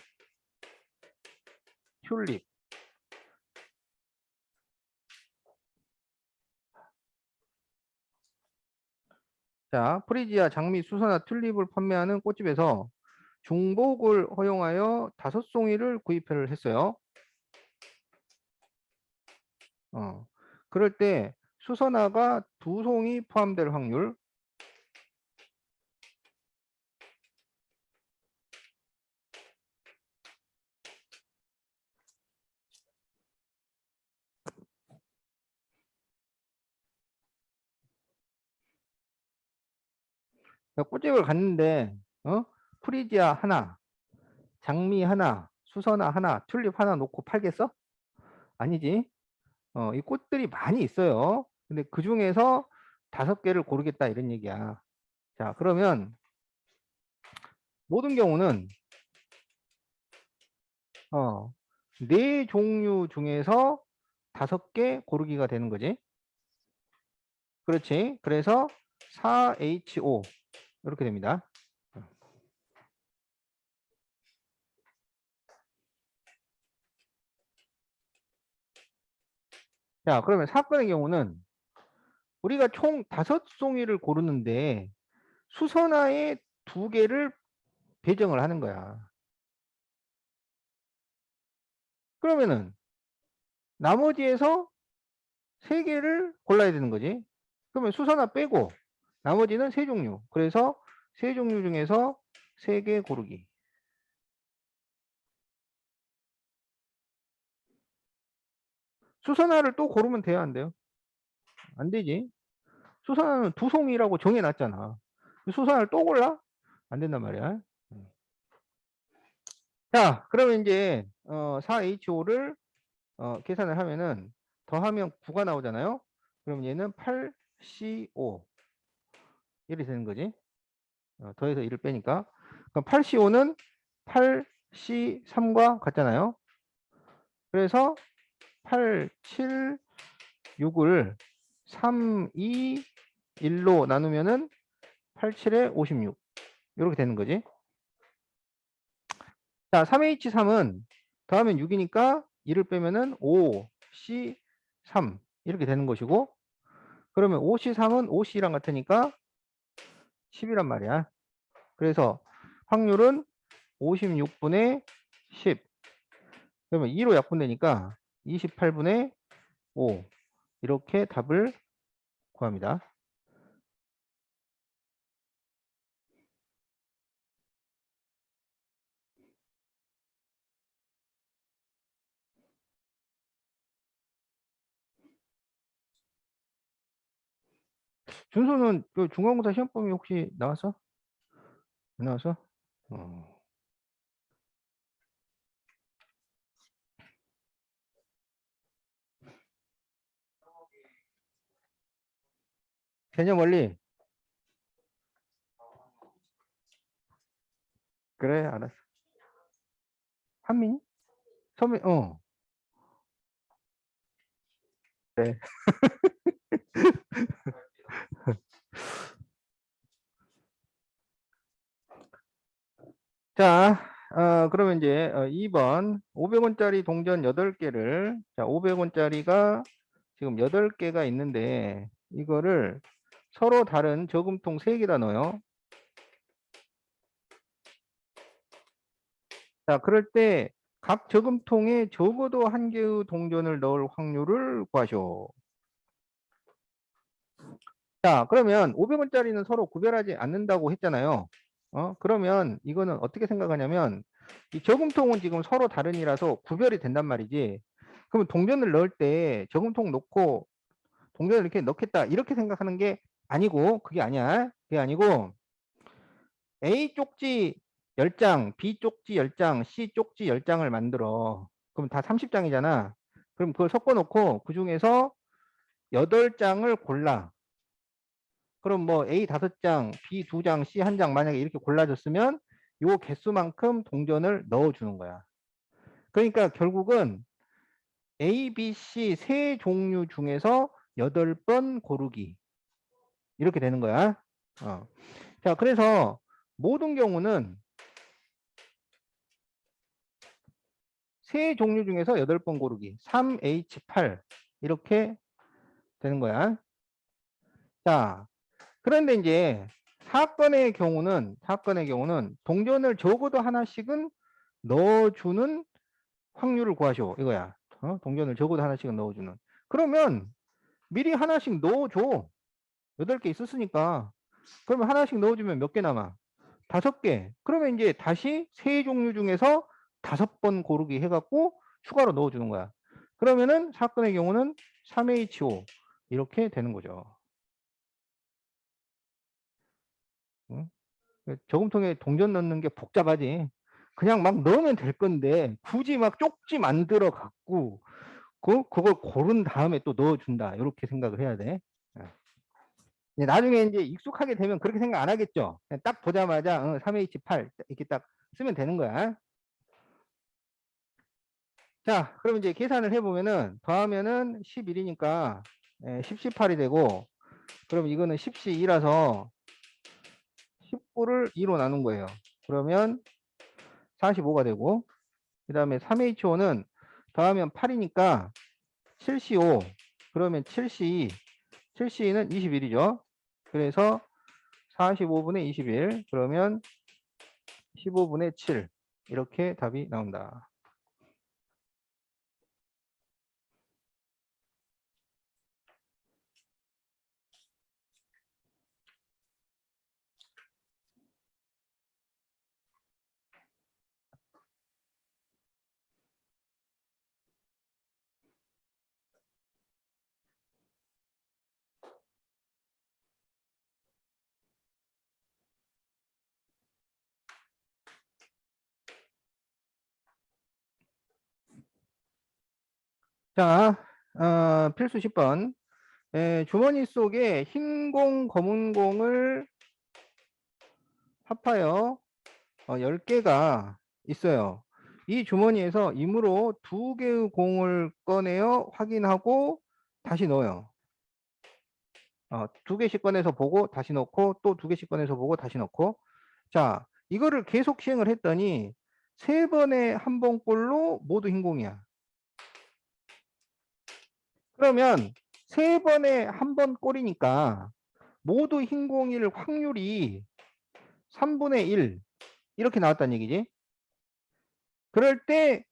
Speaker 1: 튤립. 자, 프리지아, 장미, 수선화, 튤립을 판매하는 꽃집에서 중복을 허용하여 5송이를 구입을 했어요. 그럴 때 수선화가 2송이 포함될 확률. 꽃집을 갔는데 프리지아 하나, 장미 하나, 수선화 하나, 튤립 하나 놓고 팔겠어? 아니지. 이 꽃들이 많이 있어요. 근데 그 중에서 5개를 고르겠다 이런 얘기야. 자, 그러면 모든 경우는 4종류 중에서 5개 고르기가 되는 거지. 그렇지. 그래서 4HO 이렇게 됩니다. 자, 그러면 사건의 경우는 우리가 총 5송이를 고르는데 수선화에 2개를 배정을 하는 거야. 그러면은 나머지에서 3개를 골라야 되는 거지. 그러면 수선화 빼고 나머지는 3종류. 그래서 3종류 중에서 3개 고르기. 수선화를 또 고르면 돼요, 안 돼요? 안 되지. 수선화는 2송이라고 정해놨잖아. 수선화를 또 골라? 안 된단 말이야. 자, 그러면 이제 4HO를 계산을 하면은 더하면 9가 나오잖아요. 그럼 얘는 8CO. 이렇게 되는 거지. 더해서 1을 빼니까. 그럼 8C5는 8C3과 같잖아요. 그래서 8, 7, 6을 3, 2, 1로 나누면은 8, 7에 56. 이렇게 되는 거지. 자, 3H3은 더하면 6이니까 1을 빼면은 5C3 이렇게 되는 것이고, 그러면 5C3은 5C랑 같으니까 10이란 말이야. 그래서 확률은 56분의 10. 그러면 2로 약분되니까 28분의 5. 이렇게 답을 구합니다. 준수는 그 중간고사 시험범위 혹시 나왔어? 안 나왔어? 개념 원리. 그래, 알았어. 한민이? 서민, 그래. 자, 그러면 이제 2번 500원짜리 동전 8개를, 자, 500원짜리가 지금 8개가 있는데 이거를 서로 다른 저금통 3개다 넣어요. 자, 그럴 때 각 저금통에 적어도 한 개의 동전을 넣을 확률을 구하시오. 자, 그러면 500원짜리는 서로 구별하지 않는다고 했잖아요. 그러면 이거는 어떻게 생각하냐면 이 저금통은 지금 서로 다른이라서 구별이 된단 말이지. 그러면 동전을 넣을 때 저금통 놓고 동전을 이렇게 넣겠다 이렇게 생각하는 게 아니고, 그게 아니야. 그게 아니고 A 쪽지 10장, B 쪽지 10장, C 쪽지 10장을 만들어. 그럼 다 30장이잖아. 그럼 그걸 섞어 놓고 그 중에서 8장을 골라. 그럼 뭐 A 5장, B 2장, C 1장 만약에 이렇게 골라졌으면 요 개수만큼 동전을 넣어주는 거야. 그러니까 결국은 A, B, C 세 종류 중에서 8번 고르기. 이렇게 되는 거야. 자, 그래서 모든 경우는 세 종류 중에서 8번 고르기. 3H8 이렇게 되는 거야. 자, 그런데 이제 사건의 경우는 동전을 적어도 하나씩은 넣어주는 확률을 구하시오. 이거야. 동전을 적어도 하나씩은 넣어주는. 그러면 미리 하나씩 넣어줘. 8개 있었으니까. 그러면 하나씩 넣어주면 몇 개 남아? 5개. 그러면 이제 다시 세 종류 중에서 5번 고르기 해갖고 추가로 넣어주는 거야. 그러면은 사건의 경우는 3H5 이렇게 되는 거죠. 응? 저금통에 동전 넣는 게 복잡하지. 그냥 막 넣으면 될 건데 굳이 막 쪽지 만들어 갖고 그걸 고른 다음에 또 넣어준다. 이렇게 생각을 해야 돼. 나중에 이제 익숙하게 되면 그렇게 생각 안 하겠죠. 그냥 딱 보자마자 3H8 이렇게 딱 쓰면 되는 거야. 자, 그럼 이제 계산을 해보면은 더하면은 11이니까 10, 18이 되고, 그럼 이거는 10시 2라서 19를 2로 나눈 거예요. 그러면 45가 되고, 그 다음에 3H5는 더하면 8이니까 7C5, 그러면 7C2, 7C2는 21이죠. 그래서 45분의 21, 그러면 15분의 7, 이렇게 답이 나온다. 자, 필수 10번. 주머니 속에 흰 공, 검은 공을 합하여 10개가 있어요. 이 주머니에서 임으로 2개의 공을 꺼내어 확인하고 다시 넣어요. 2개씩 꺼내서 보고 다시 넣고 또 2개씩 꺼내서 보고 다시 넣고. 자, 이거를 계속 시행을 했더니 3번에 한 번꼴로 모두 흰 공이야. 그러면 3번에 한 번 꼴이니까 모두 흰 공일 확률이 3분의 1 이렇게 나왔다는 얘기지. 그럴 때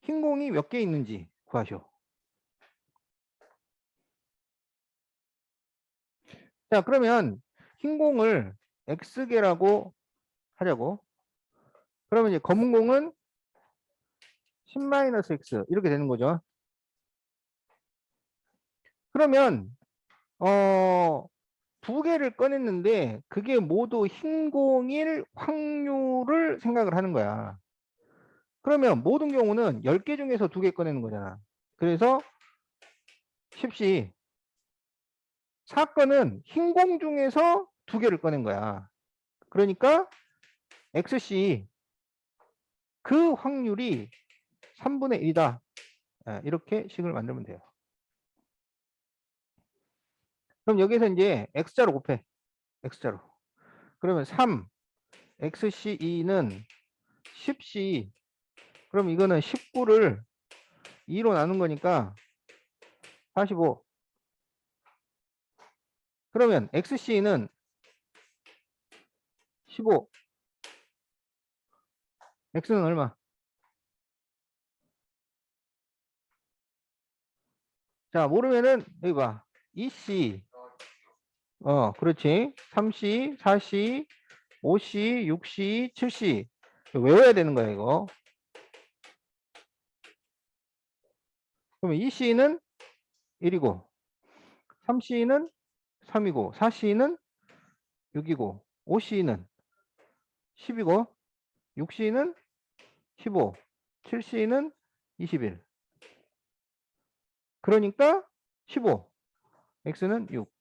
Speaker 1: 흰 공이 몇 개 있는지 구하시오. 자, 그러면 흰 공을 X개라고 하자고. 그러면 이제 검은 공은 10-X 이렇게 되는 거죠. 그러면 2개를 꺼냈는데 그게 모두 흰 공일 확률을 생각을 하는 거야. 그러면 모든 경우는 10개 중에서 2개 꺼내는 거잖아. 그래서 10시 사건은 흰 공 중에서 2개를 꺼낸 거야. 그러니까 XC 그 확률이 3분의 1이다. 이렇게 식을 만들면 돼요. 그럼 여기서 이제 X자로 곱해. X자로. 그러면 3 XC2는 10C. 그럼 이거는 19를 2로 나눈 거니까 45. 그러면 XC는 15. X는 얼마? 자, 모르면은 여기 봐. 2C. 그렇지. 3C, 4C, 5C, 6C, 7C. 외워야 되는 거야, 이거. 그러면 2C는 1이고, 3C는 3이고, 4C는 6이고, 5C는 10이고, 6C는 15, 7C는 21. 그러니까 15. X는 6.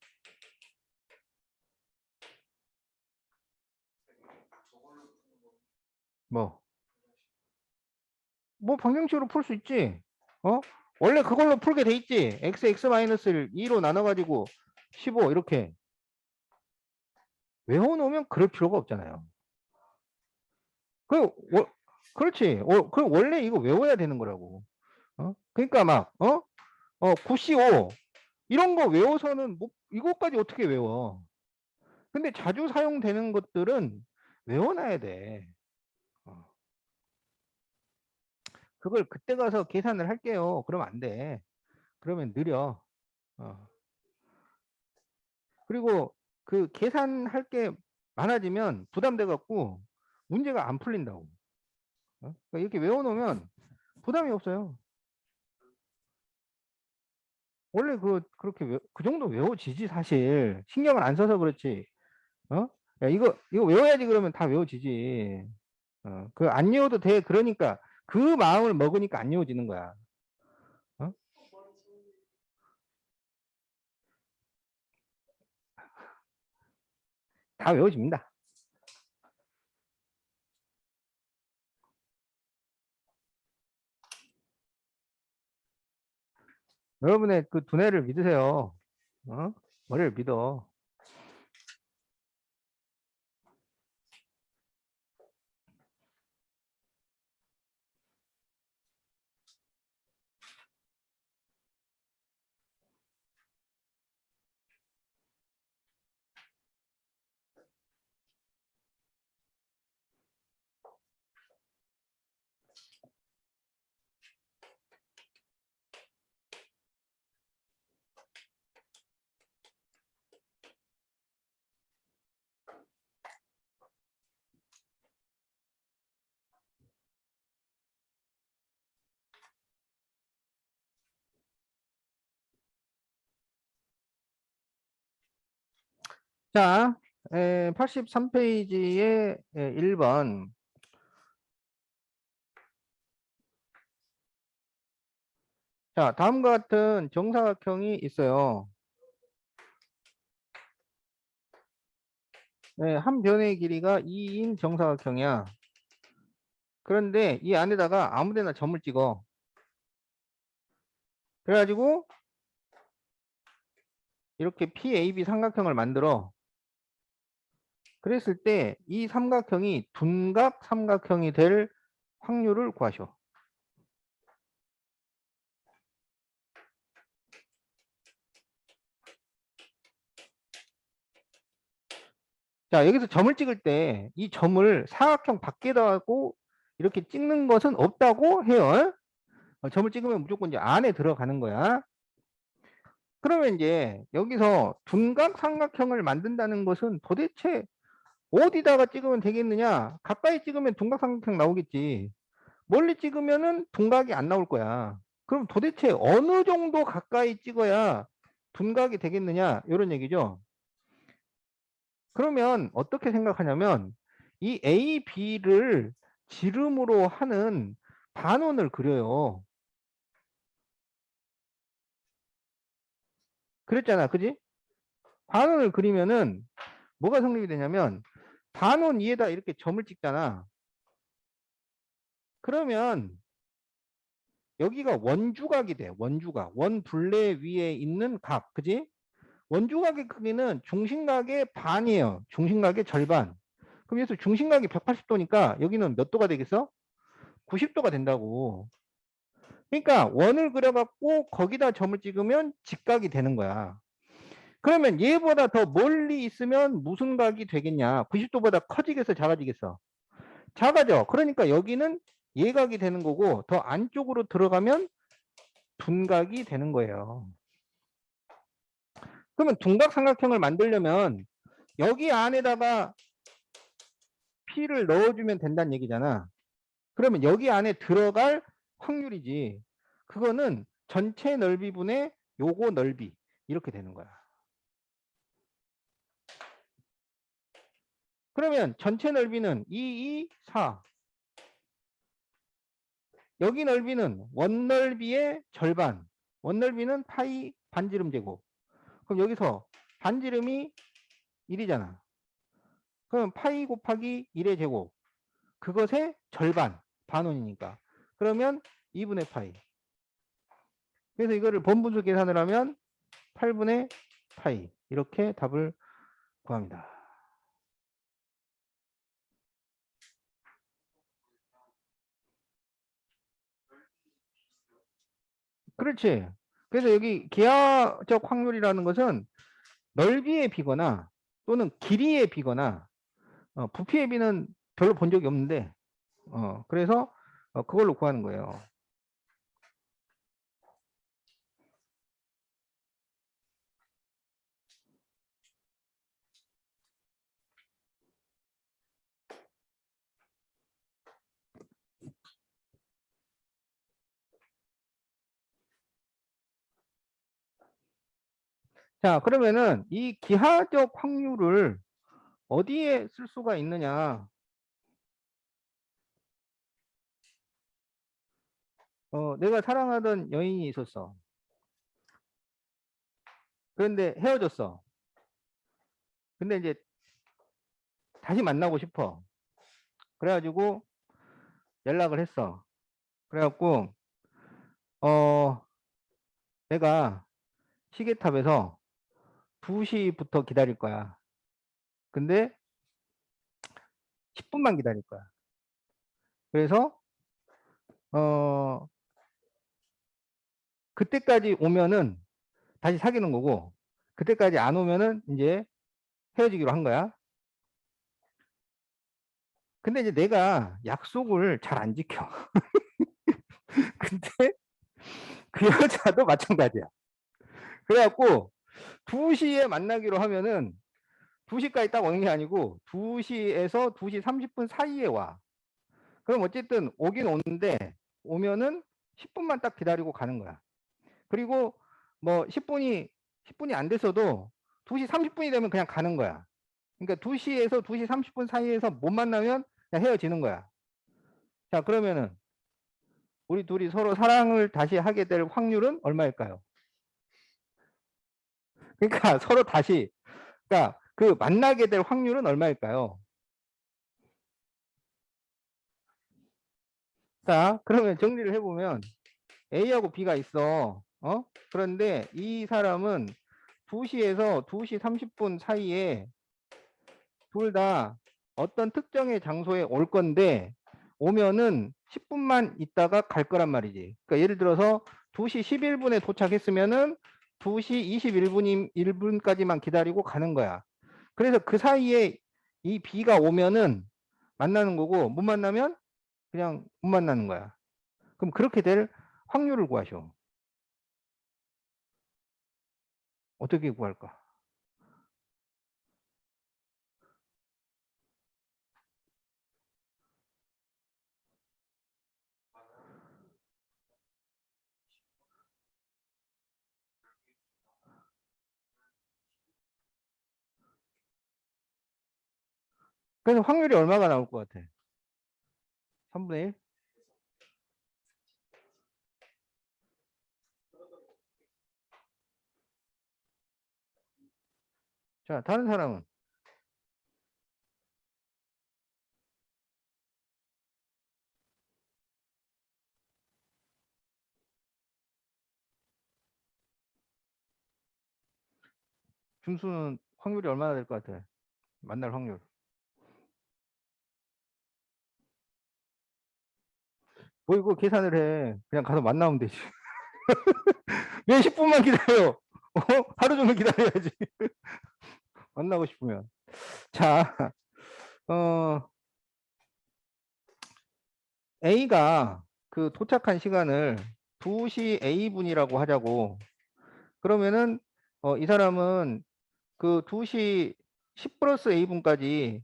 Speaker 1: 뭐 방정식으로 풀 수 있지. 원래 그걸로 풀게 돼 있지. x-를 2로 나눠가지고 15 이렇게 외워놓으면 그럴 필요가 없잖아요. 그렇지. 그 원래 이거 외워야 되는 거라고. 그러니까 막 9C5 이런 거 외워서는 뭐 이것까지 어떻게 외워? 근데 자주 사용되는 것들은 외워놔야 돼. 그걸 그때 가서 계산을 할게요. 그러면 안 돼. 그러면 느려. 그리고 그 계산할 게 많아지면 부담돼 갖고 문제가 안 풀린다고. 그러니까 이렇게 외워놓으면 부담이 없어요. 원래 그렇게 그 정도 외워지지 사실. 신경을 안 써서 그렇지. 야, 이거 외워야지 그러면 다 외워지지. 그 안 외워도 돼. 그러니까 그 마음을 먹으니까 안 외워지는 거야. 어? 다 외워집니다. 여러분의 그 두뇌를 믿으세요. 머리를 믿어. 자, 83페이지에 1번. 자, 다음과 같은 정사각형이 있어요. 네, 한 변의 길이가 2인 정사각형이야. 그런데 이 안에다가 아무 데나 점을 찍어. 그래가지고 이렇게 PAB 삼각형을 만들어. 그랬을 때 이 삼각형이 둔각 삼각형이 될 확률을 구하셔. 자, 여기서 점을 찍을 때 이 점을 사각형 밖에다 하고 이렇게 찍는 것은 없다고 해요. 점을 찍으면 무조건 이제 안에 들어가는 거야. 그러면 이제 여기서 둔각 삼각형을 만든다는 것은 도대체 어디다가 찍으면 되겠느냐? 가까이 찍으면 둔각 삼각형 나오겠지. 멀리 찍으면은 둔각이 안 나올 거야. 그럼 도대체 어느 정도 가까이 찍어야 둔각이 되겠느냐? 이런 얘기죠. 그러면 어떻게 생각하냐면 이 A, B를 지름으로 하는 반원을 그려요. 그랬잖아. 그지? 반원을 그리면은 뭐가 성립이 되냐면 반원 위에다 이렇게 점을 찍잖아. 그러면 여기가 원주각이 돼. 원주각. 원둘레 위에 있는 각. 그지? 원주각의 크기는 중심각의 반이에요. 중심각의 절반. 그럼 여기서 중심각이 180도니까 여기는 몇 도가 되겠어? 90도가 된다고. 그러니까 원을 그려갖고 거기다 점을 찍으면 직각이 되는 거야. 그러면 얘보다 더 멀리 있으면 무슨 각이 되겠냐? 90도보다 커지겠어, 작아지겠어? 작아져. 그러니까 여기는 예각이 되는 거고 더 안쪽으로 들어가면 둔각이 되는 거예요. 그러면 둔각 삼각형을 만들려면 여기 안에다가 P를 넣어주면 된다는 얘기잖아. 그러면 여기 안에 들어갈 확률이지. 그거는 전체 넓이분의 요거 넓이 이렇게 되는 거야. 그러면 전체 넓이는 2, 2, 4. 여기 넓이는 원넓이의 절반. 원넓이는 파이 반지름 제곱. 그럼 여기서 반지름이 1이잖아. 그럼 파이 곱하기 1의 제곱. 그것의 절반. 반원이니까. 그러면 2분의 파이. 그래서 이거를 번분수 계산을 하면 8분의 파이. 이렇게 답을 구합니다. 그렇지. 그래서 여기 기하적 확률이라는 것은 넓이의 비거나 또는 길이의 비거나 부피의 비는 별로 본 적이 없는데 그래서 그걸로 구하는 거예요. 자, 그러면은 이 기하적 확률을 어디에 쓸 수가 있느냐? 내가 사랑하던 여인이 있었어. 그런데 헤어졌어. 근데 이제 다시 만나고 싶어. 그래가지고 연락을 했어. 그래갖고 내가 시계탑에서 2시부터 기다릴 거야. 근데 10분만 기다릴 거야. 그래서 그때까지 오면은 다시 사귀는 거고 그때까지 안 오면은 이제 헤어지기로 한 거야. 근데 이제 내가 약속을 잘 안 지켜. 근데 그 여자도 마찬가지야. 그래갖고 2시에 만나기로 하면은 2시까지 딱 오는 게 아니고 2시에서 2시 30분 사이에 와. 그럼 어쨌든 오긴 오는데 오면은 10분만 딱 기다리고 가는 거야. 그리고 뭐 10분이 안 됐어도 2시 30분이 되면 그냥 가는 거야. 그러니까 2시에서 2시 30분 사이에서 못 만나면 그냥 헤어지는 거야. 자, 그러면은 우리 둘이 서로 사랑을 다시 하게 될 확률은 얼마일까요? 그러니까 서로 다시, 그러니까 그 만나게 될 확률은 얼마일까요? 자, 그러면 정리를 해보면 A하고 B가 있어. 그런데 이 사람은 2시에서 2시 30분 사이에 둘 다 어떤 특정의 장소에 올 건데 오면은 10분만 있다가 갈 거란 말이지. 그러니까 예를 들어서 2시 11분에 도착했으면은 2시 21분, 1분까지만 기다리고 가는 거야. 그래서 그 사이에 이 B가 오면은 만나는 거고 못 만나면 그냥 못 만나는 거야. 그럼 그렇게 될 확률을 구하셔. 어떻게 구할까? 그래서 확률이 얼마가 나올 것 같아? 3분의 1? 자, 다른 사람은? 준수는 확률이 얼마나 될 것 같아? 만날 확률. 뭐 이거 계산을 해. 그냥 가서 만나면 되지. 왜 10분만 기다려? 하루 종일 기다려야지. 만나고 싶으면. 자, 어, A가 그 도착한 시간을 2시 A분이라고 하자고. 그러면은, 이 사람은 그 2시 10 플러스 A분까지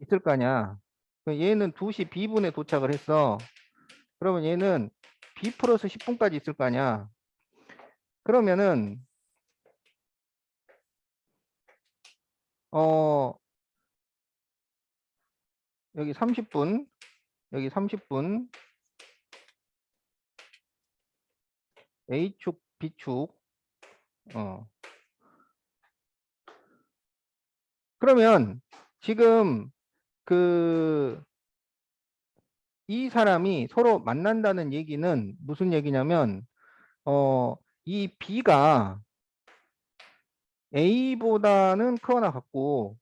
Speaker 1: 있을 거 아니야. 얘는 2시 B분에 도착을 했어. 그러면 얘는 B 플러스 10분까지 있을 거 아니야. 그러면은, 어, 여기 30분, 여기 30분, A축, B축, 어. 그러면 지금 그 이 사람이 서로 만난다는 얘기는 무슨 얘기냐면, 이 B가 A보다는 크거나 같고,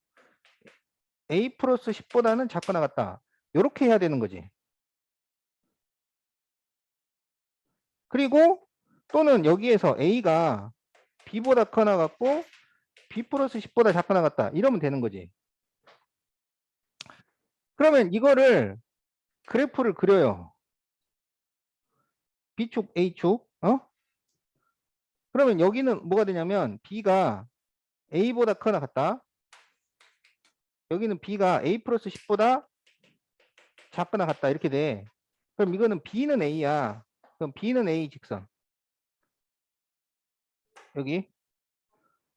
Speaker 1: A 플러스 10보다는 작거나 같다. 이렇게 해야 되는 거지. 그리고 또는 여기에서 A가 B보다 크거나 같고, B 플러스 10보다 작거나 같다. 이러면 되는 거지. 그러면 이거를 그래프를 그려요. B축, A축, 그러면 여기는 뭐가 되냐면 B가 A보다 크거나 같다. 여기는 B가 A 플러스 10보다 작거나 같다. 이렇게 돼. 그럼 이거는 B는 A야. 그럼 B는 A 직선. 여기.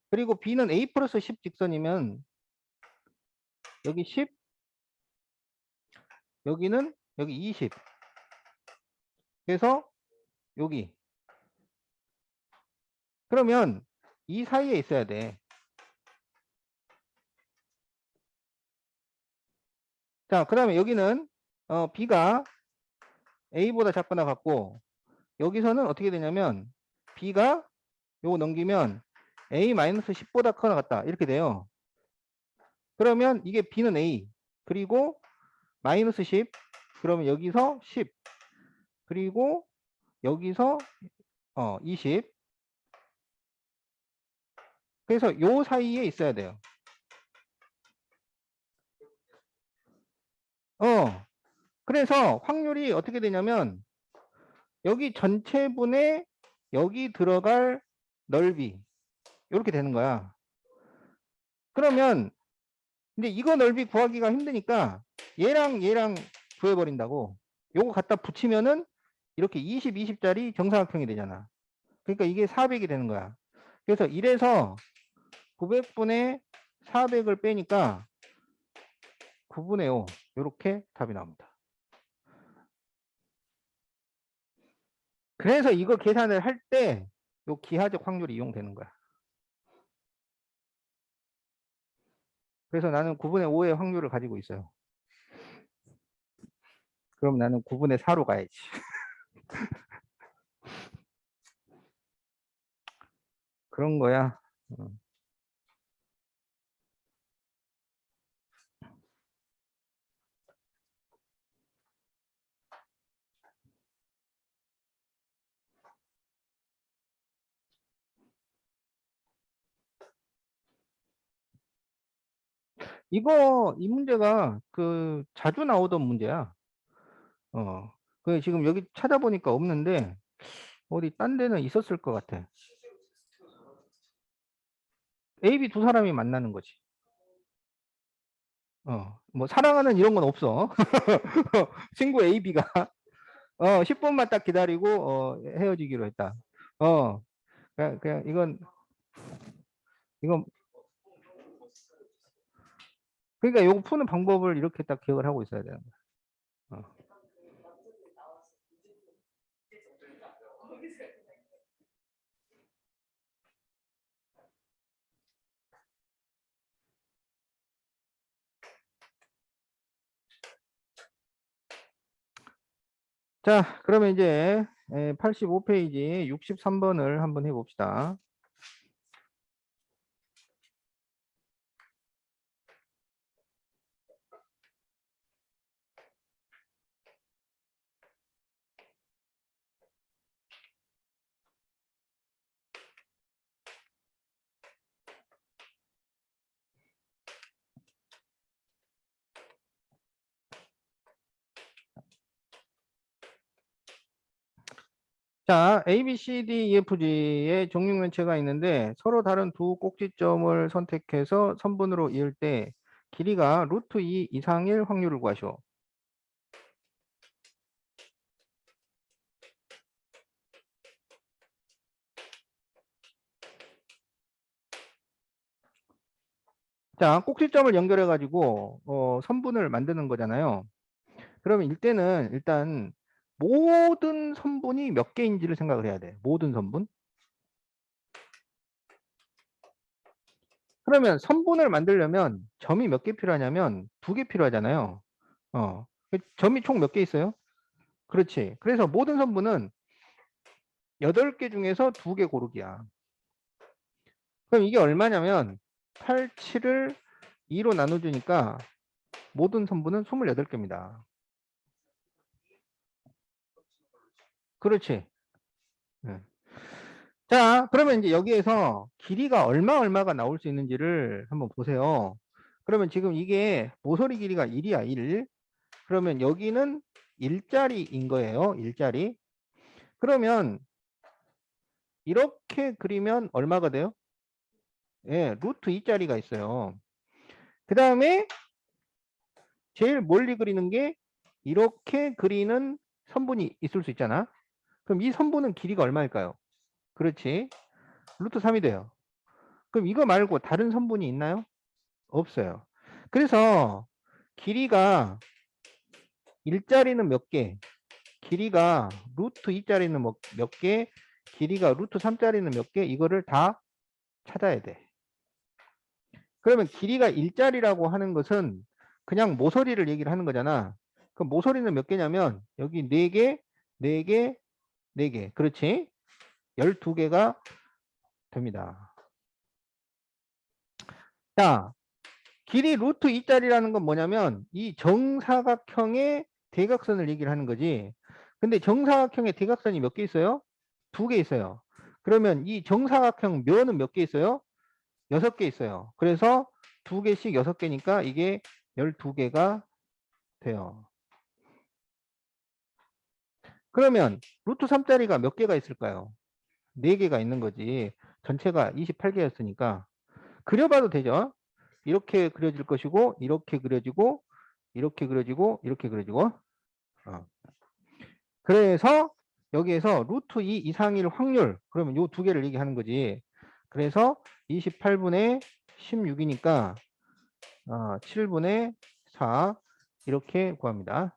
Speaker 1: 그리고 B는 A 플러스 10 직선이면 여기 10, 여기는 여기 20. 그래서 여기. 그러면 이 사이에 있어야 돼. 자, 그 다음에 여기는 B가 A보다 작거나 같고 여기서는 어떻게 되냐면 B가 요거 넘기면 A-10보다 크거나 같다. 이렇게 돼요. 그러면 이게 B는 A 그리고 마이너스 10 그러면 여기서 10 그리고 여기서 20 그래서 요 사이에 있어야 돼요. 그래서 확률이 어떻게 되냐면 여기 전체분의 여기 들어갈 넓이 이렇게 되는 거야. 그러면 근데 이거 넓이 구하기가 힘드니까 얘랑 얘랑 구해버린다고. 요거 갖다 붙이면은 이렇게 20, 20짜리 정사각형이 되잖아. 그러니까 이게 400이 되는 거야. 그래서 이래서 900분의 400을 빼니까 9분의 5 이렇게 답이 나옵니다. 그래서 이거 계산을 할 때 요 기하적 확률이 이용되는 거야. 그래서 나는 9분의 5의 확률을 가지고 있어요. 그럼 나는 9분의 4로 가야지. 그런 거야. 어. 이 문제가 그 자주 나오던 문제야. 그 지금 여기 찾아보니까 없는데 어디 딴 데는 있었을 것 같아. A, B 두 사람이 만나는 거지. 뭐 사랑하는 이런 건 없어. 친구 A, B가 10분만 딱 기다리고 헤어지기로 했다. 어, 그냥 이건 그러니까 요거 푸는 방법을 이렇게 딱 기억을 하고 있어야 되는 거야. 자, 그러면 이제 85페이지 63번을 한번 해봅시다. 자, A, B, C, D, E, F, G의 정육면체가 있는데 서로 다른 두 꼭지점을 선택해서 선분으로 이을 때 길이가 루트 2 이상일 확률을 구하시오. 자, 꼭지점을 연결해 가지고 선분을 만드는 거잖아요. 그러면 이때는 일단 모든 선분이 몇 개인지를 생각을 해야 돼. 모든 선분. 그러면 선분을 만들려면 점이 몇 개 필요하냐면 2개 필요하잖아요. 점이 총 몇 개 있어요? 그렇지. 그래서 모든 선분은 8개 중에서 2개 고르기야. 그럼 이게 얼마냐면 8, 7을 2로 나눠주니까 모든 선분은 28개입니다. 그렇지. 네. 자, 그러면 이제 여기에서 길이가 얼마가 나올 수 있는지를 한번 보세요. 그러면 지금 이게 모서리 길이가 1이야, 1. 그러면 여기는 일자리인 거예요, 일자리. 그러면 이렇게 그리면 얼마가 돼요? 예, 루트 2짜리가 있어요. 그 다음에 제일 멀리 그리는 게 이렇게 그리는 선분이 있을 수 있잖아. 그럼 이 선분은 길이가 얼마일까요? 그렇지. 루트 3이 돼요. 그럼 이거 말고 다른 선분이 있나요? 없어요. 그래서 길이가 일자리는 몇 개, 길이가 루트 2짜리는 몇 개, 길이가 루트 3짜리는 몇 개, 이거를 다 찾아야 돼. 그러면 길이가 일자리라고 하는 것은 그냥 모서리를 얘기를 하는 거잖아. 그럼 모서리는 몇 개냐면 여기 4개, 4개, 4개. 그렇지? 12개가 됩니다. 자, 길이 루트 2짜리라는 건 뭐냐면 이 정사각형의 대각선을 얘기를 하는 거지. 근데 정사각형의 대각선이 몇 개 있어요? 2개 있어요. 그러면 이 정사각형 면은 몇 개 있어요? 6개 있어요. 그래서 2개씩 6개니까 이게 12개가 돼요. 그러면 루트 3짜리가 몇 개가 있을까요? 4개가 있는 거지. 전체가 28개였으니까. 그려봐도 되죠? 이렇게 그려질 것이고, 이렇게 그려지고, 이렇게 그려지고, 이렇게 그려지고. 어. 그래서 여기에서 루트 2 이상일 확률. 그러면 요 두 개를 얘기하는 거지. 그래서 28분의 16이니까 7분의 4 이렇게 구합니다.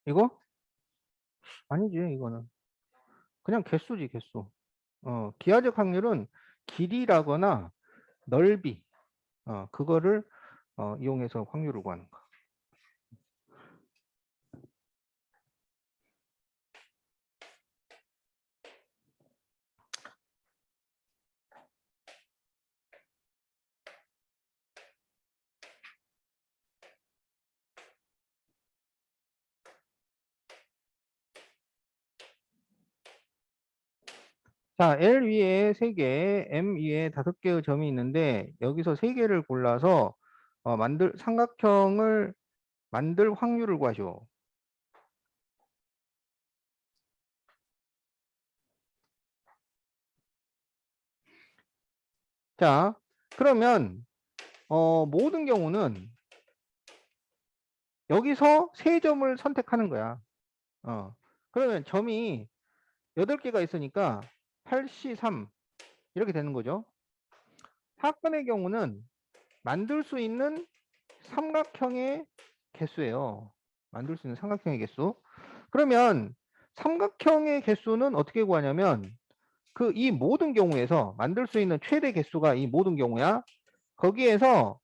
Speaker 1: 이거? 아니지, 이거는. 그냥 개수지, 개수. 기하적 확률은 길이라거나 넓이, 그거를 이용해서 확률을 구하는 거. 자, L 위에 3개, M 위에 5개의 점이 있는데 여기서 3개를 골라서 삼각형을 만들 확률을 구하시오. 자, 그러면 모든 경우는 여기서 3점을 선택하는 거야. 그러면 점이 8개가 있으니까 8C3 이렇게 되는 거죠. 사건의 경우는 만들 수 있는 삼각형의 개수예요. 만들 수 있는 삼각형의 개수. 그러면 삼각형의 개수는 어떻게 구하냐면 이 모든 경우에서 만들 수 있는 최대 개수가 이 모든 경우야. 거기에서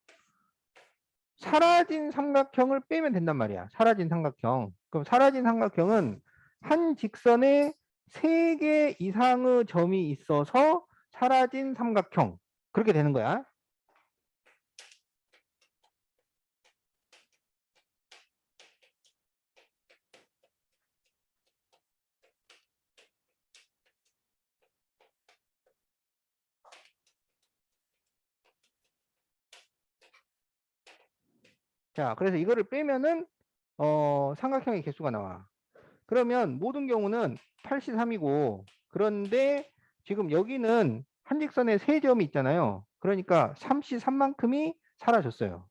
Speaker 1: 사라진 삼각형을 빼면 된단 말이야. 사라진 삼각형. 그럼 사라진 삼각형은 한 직선에 3개 이상의 점이 있어서 사라진 삼각형. 그렇게 되는 거야. 자, 그래서 이거를 빼면은 삼각형의 개수가 나와. 그러면 모든 경우는 83이고 그런데 지금 여기는 한 직선에 3점이 있잖아요. 그러니까 33만큼이 사라졌어요.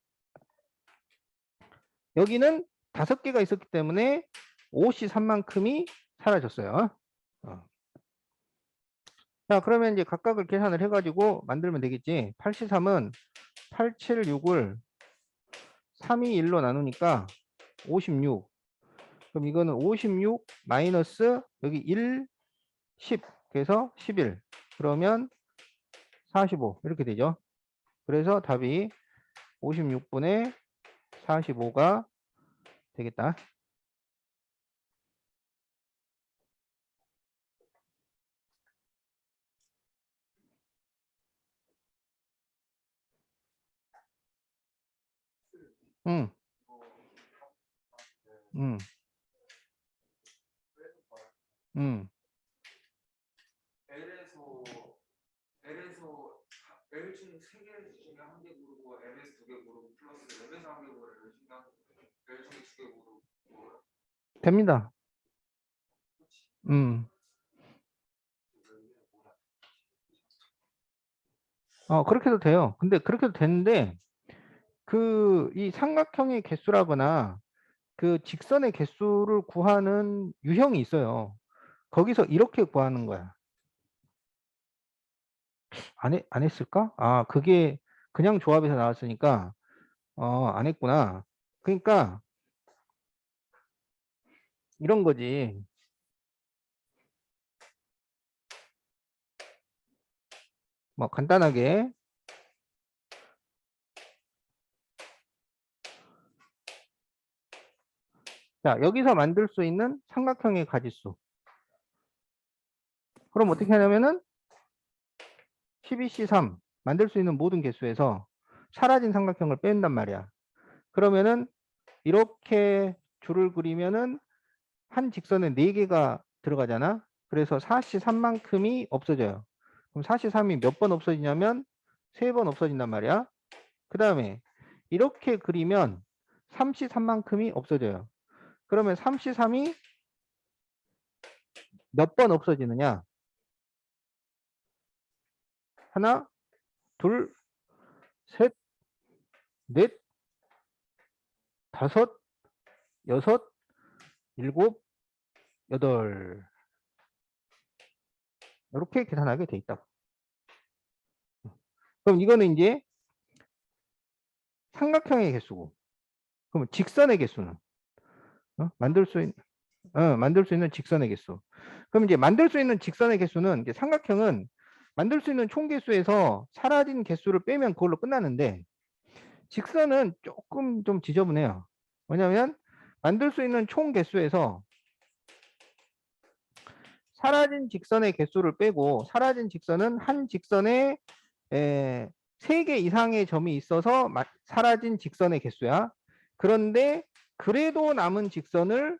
Speaker 1: 여기는 5개가 있었기 때문에 53만큼이 사라졌어요. 자, 그러면 이제 각각을 계산을 해가지고 만들면 되겠지. 83은 876을 3이 1로 나누니까 56. 그럼 이거는 56 마이너스 여기 1, 10. 그래서 11. 그러면 45 이렇게 되죠. 그래서 답이 56분의 45가 되겠다. 응, 응, 응.
Speaker 2: L 중 3개 중에 한 개 고르고 MS 2개 고르고 플러스 MS 한 개 고르고 L 중에 L 중에 2개 고르고
Speaker 1: 됩니다. 그렇게 해도 돼요. 근데 그렇게 해도 되는데 이 삼각형의 개수라거나 그 직선의 개수를 구하는 유형이 있어요. 거기서 이렇게 구하는 거야. 안 했을까? 그게 그냥 조합에서 나왔으니까 안 했구나. 그러니까 이런 거지. 뭐 간단하게 자, 여기서 만들 수 있는 삼각형의 가지수. 그럼 어떻게 하냐면은 12C3 만들 수 있는 모든 개수에서 사라진 삼각형을 뺀단 말이야. 그러면은 이렇게 줄을 그리면은 한 직선에 4개가 들어가잖아. 그래서 4C3만큼이 없어져요. 그럼 4C3이 몇 번 없어지냐면 3번 없어진단 말이야. 그 다음에 이렇게 그리면 3C3만큼이 없어져요. 그러면 3C3이 몇 번 없어지느냐? 하나, 둘, 셋, 넷, 다섯, 여섯, 일곱, 여덟. 이렇게 계산하게 돼 있다고. 그럼 이거는 이제 삼각형의 개수고. 그럼 직선의 개수는? 만들 수 있는 직선의 개수. 그럼 이제 만들 수 있는 직선의 개수는 이제 삼각형은 만들 수 있는 총 개수에서 사라진 개수를 빼면 그걸로 끝나는데 직선은 조금 좀 지저분해요. 왜냐하면 만들 수 있는 총 개수에서 사라진 직선의 개수를 빼고 사라진 직선은 한 직선에 3개 이상의 점이 있어서 사라진 직선의 개수야. 그런데 그래도 남은 직선을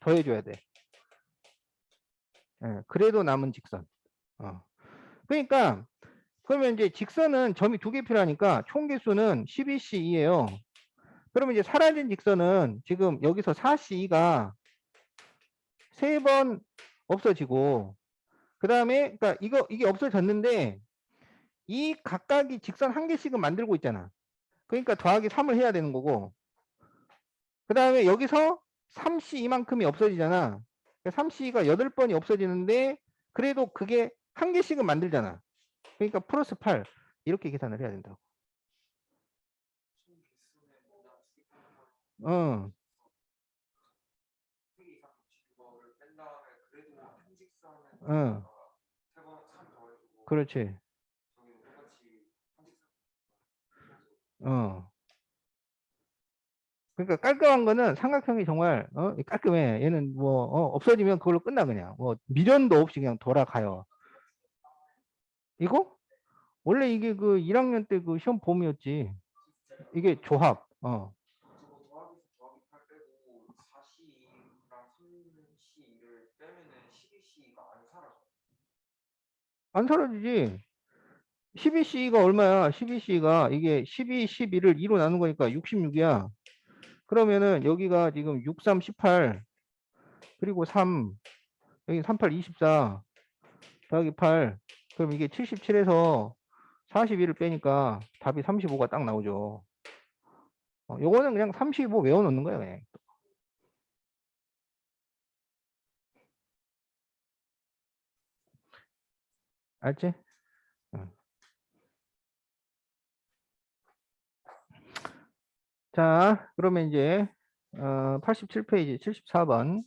Speaker 1: 더해줘야 돼. 그래도 남은 직선. 그러니까 그러면 이제 직선은 점이 2개 필요하니까 총 개수는 12C2예요. 그러면 이제 사라진 직선은 지금 여기서 4C2가 3번 없어지고 그 다음에 그러니까 이게 없어졌는데 이 각각이 직선 한 개씩은 만들고 있잖아. 그러니까 더하기 3을 해야 되는 거고 그 다음에 여기서 3C2만큼이 없어지잖아. 3C가 8번이 없어지는데 그래도 그게 한 개씩은 만들잖아. 그러니까 플러스 8 이렇게 계산을 해야 된다고.
Speaker 2: 총 개수는 그냥
Speaker 1: 어,
Speaker 2: 세개 이상 겹친 거를 뺀 다음에 그래도 한 직선은
Speaker 1: 어,
Speaker 2: 3 더해주고
Speaker 1: 그렇지.
Speaker 2: 저기도 똑같이 한 직선
Speaker 1: 어. 그러니까 깔끔한 거는 삼각형이 정말 깔끔해. 얘는 뭐 없어지면 그걸로 끝나 그냥. 뭐 미련도 없이 그냥 돌아가요. 이거 원래 이게 그 1학년 때 그 시험 봄이었지. 이게 조합.
Speaker 2: 저거 더하기에서 더하기 8 빼고 4C2랑 3C2를 빼면은 12C가 안 사라져.
Speaker 1: 안 사라지지. 12C가 얼마야? 12C가 이게 12, 12를 2로 나눈 거니까 66이야. 그러면은 여기가 지금 6, 3, 18 그리고 3 여기 38, 24 더하기 8 그럼 이게 77에서 42를 빼니까 답이 35가 딱 나오죠. 요거는 그냥 35 외워놓는 거야 그냥. 알지? 어. 자 그러면 이제 87페이지 74번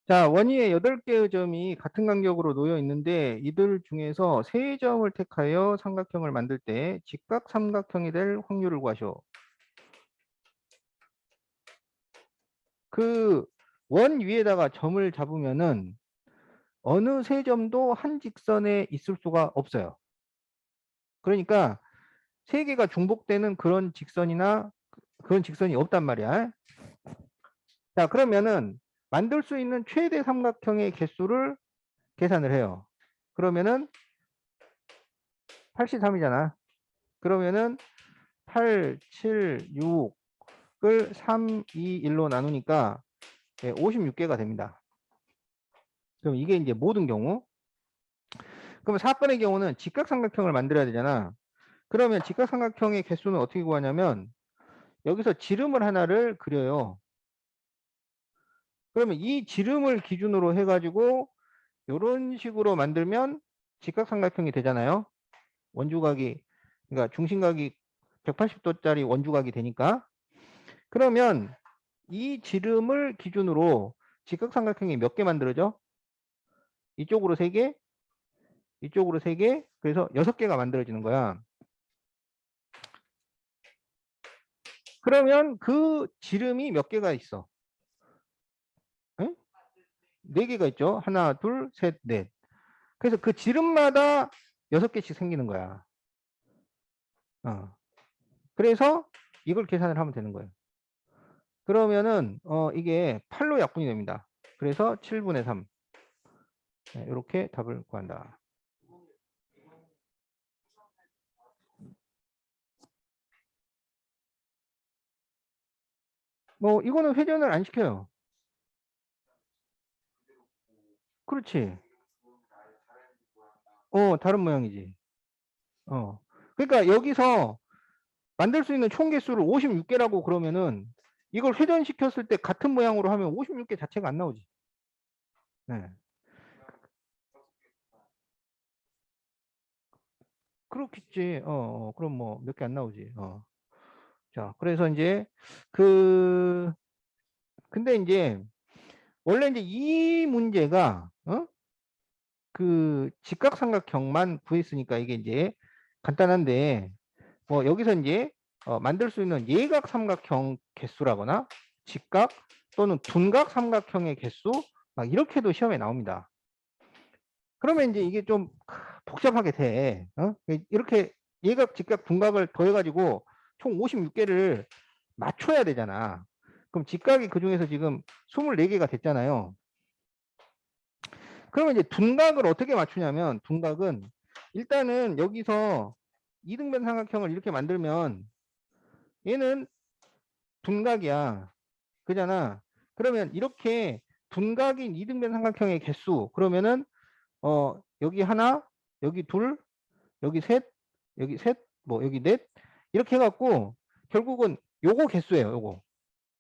Speaker 1: 자, 원위에 8개의 점이 같은 간격으로 놓여 있는데 이들 중에서 3점을 택하여 삼각형을 만들 때 직각 삼각형이 될 확률을 구하시오. 그 원 위에다가 점을 잡으면은 어느 3점도 한 직선에 있을 수가 없어요. 그러니까 3개가 중복되는 그런 직선이나 그런 직선이 없단 말이야. 자, 그러면은 만들 수 있는 최대 삼각형의 개수를 계산을 해요. 그러면은 83이잖아. 그러면은 8, 7, 6을 3, 2, 1로 나누니까 56개가 됩니다. 그럼 이게 이제 모든 경우. 그럼 사건의 경우는 직각삼각형을 만들어야 되잖아. 그러면 직각삼각형의 개수는 어떻게 구하냐면 여기서 지름을 하나를 그려요. 그러면 이 지름을 기준으로 해가지고 이런 식으로 만들면 직각삼각형이 되잖아요. 원주각이 그러니까 중심각이 180도짜리 원주각이 되니까. 그러면 이 지름을 기준으로 직각삼각형이 몇 개 만들어져? 이쪽으로 3개, 이쪽으로 3개, 그래서 6개가 만들어지는 거야. 그러면 그 지름이 몇 개가 있어? 응? 4개가 있죠. 하나, 둘, 셋, 넷. 그래서 그 지름마다 6개씩 생기는 거야. 그래서 이걸 계산을 하면 되는 거예요. 그러면은 이게 8로 약분이 됩니다. 그래서 7분의 3. 이렇게 답을 구한다. 뭐 이거는 회전을 안 시켜요. 그렇지. 다른 모양이지. 그러니까 여기서 만들 수 있는 총 개수를 56개라고 그러면은 이걸 회전시켰을 때 같은 모양으로 하면 56개 자체가 안 나오지. 네. 그렇겠지. 그럼 뭐 몇 개 안 나오지. 자, 그래서 이제 근데 이제 원래 이제 이 문제가 그 직각삼각형만 구했으니까 이게 이제 간단한데 뭐 여기서 이제 만들 수 있는 예각 삼각형 개수라거나 직각 또는 둔각 삼각형의 개수 막 이렇게도 시험에 나옵니다. 그러면 이제 이게 좀 복잡하게 돼. 이렇게 예각, 직각, 둔각을 더해가지고 총 56개를 맞춰야 되잖아. 그럼 직각이 그 중에서 지금 24개가 됐잖아요. 그러면 이제 둔각을 어떻게 맞추냐면 둔각은 일단은 여기서 이등변 삼각형을 이렇게 만들면 얘는 둔각이야. 그잖아. 그러면 이렇게 둔각인 이등변 삼각형의 개수 그러면은 여기 하나, 여기 둘, 여기 셋, 여기 셋, 뭐 여기 넷 이렇게 해갖고 결국은 요거 개수예요. 요거.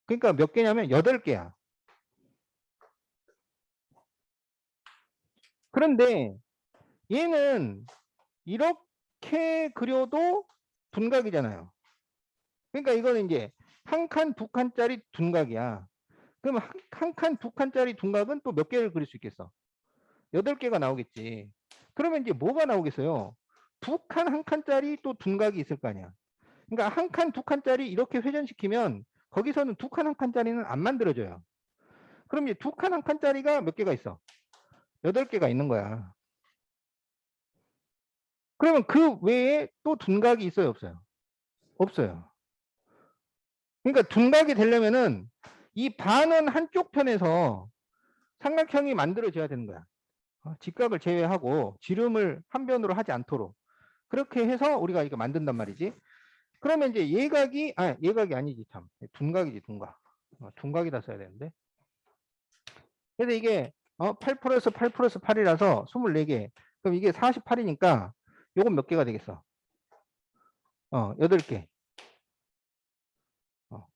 Speaker 1: 그러니까 몇 개냐면 8개야. 그런데 얘는 이렇게 그려도 둔각이잖아요. 그러니까 이거는 이제 한 칸, 두 칸짜리 둔각이야. 그럼 한 칸, 두 칸짜리 둔각은 또 몇 개를 그릴 수 있겠어? 8개가 나오겠지. 그러면 이제 뭐가 나오겠어요? 두 칸, 한 칸짜리 또 둔각이 있을 거 아니야. 그러니까 한 칸, 두 칸짜리 이렇게 회전시키면 거기서는 두 칸, 한 칸짜리는 안 만들어져요. 그럼 이제 두 칸, 한 칸짜리가 몇 개가 있어? 8개가 있는 거야. 그러면 그 외에 또 둔각이 있어요, 없어요? 없어요. 그러니까 둔각이 되려면은 이 반은 한쪽 편에서 삼각형이 만들어져야 되는 거야. 직각을 제외하고 지름을 한 변으로 하지 않도록. 그렇게 해서 우리가 이거 만든단 말이지. 그러면 이제 예각이 아니지, 참. 둔각이지, 둔각. 둔각이다 써야 되는데. 그래서 이게 8 플러스 8 플러스 8이라서 24개. 그럼 이게 48이니까 요건 몇 개가 되겠어? 8개. 어.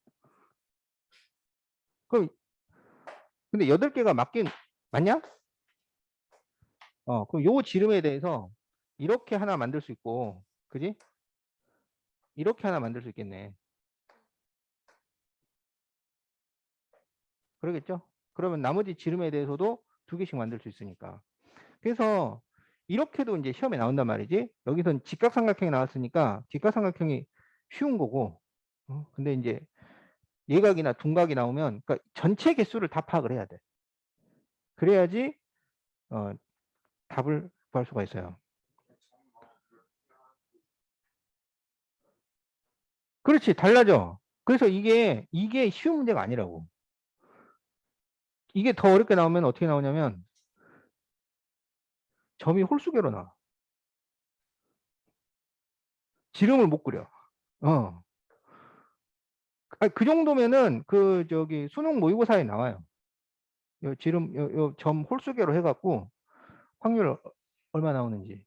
Speaker 1: 그럼 근데 8개가 맞냐? 그럼 요 지름에 대해서 이렇게 하나 만들 수 있고, 그지? 이렇게 하나 만들 수 있겠네. 그러겠죠? 그러면 나머지 지름에 대해서도 2개씩 만들 수 있으니까. 그래서 이렇게도 이제 시험에 나온단 말이지. 여기선 직각삼각형이 나왔으니까 직각삼각형이 쉬운 거고. 근데 이제 예각이나 둔각이 나오면 그러니까 전체 개수를 다 파악을 해야 돼. 그래야지 답을 구할 수가 있어요. 그렇지, 달라져. 그래서 이게 쉬운 문제가 아니라고. 이게 더 어렵게 나오면 어떻게 나오냐면 점이 홀수계로 나와. 지름을 못 그려. 어. 그 정도면은 그 저기 수능 모의고사에 나와요. 요 지름 요 점 홀수계로 해갖고 확률 얼마 나오는지.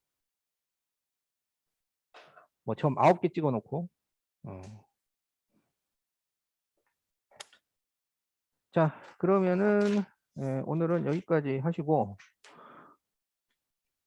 Speaker 1: 뭐 점 9개 찍어놓고. 자, 그러면은 오늘은 여기까지 하시고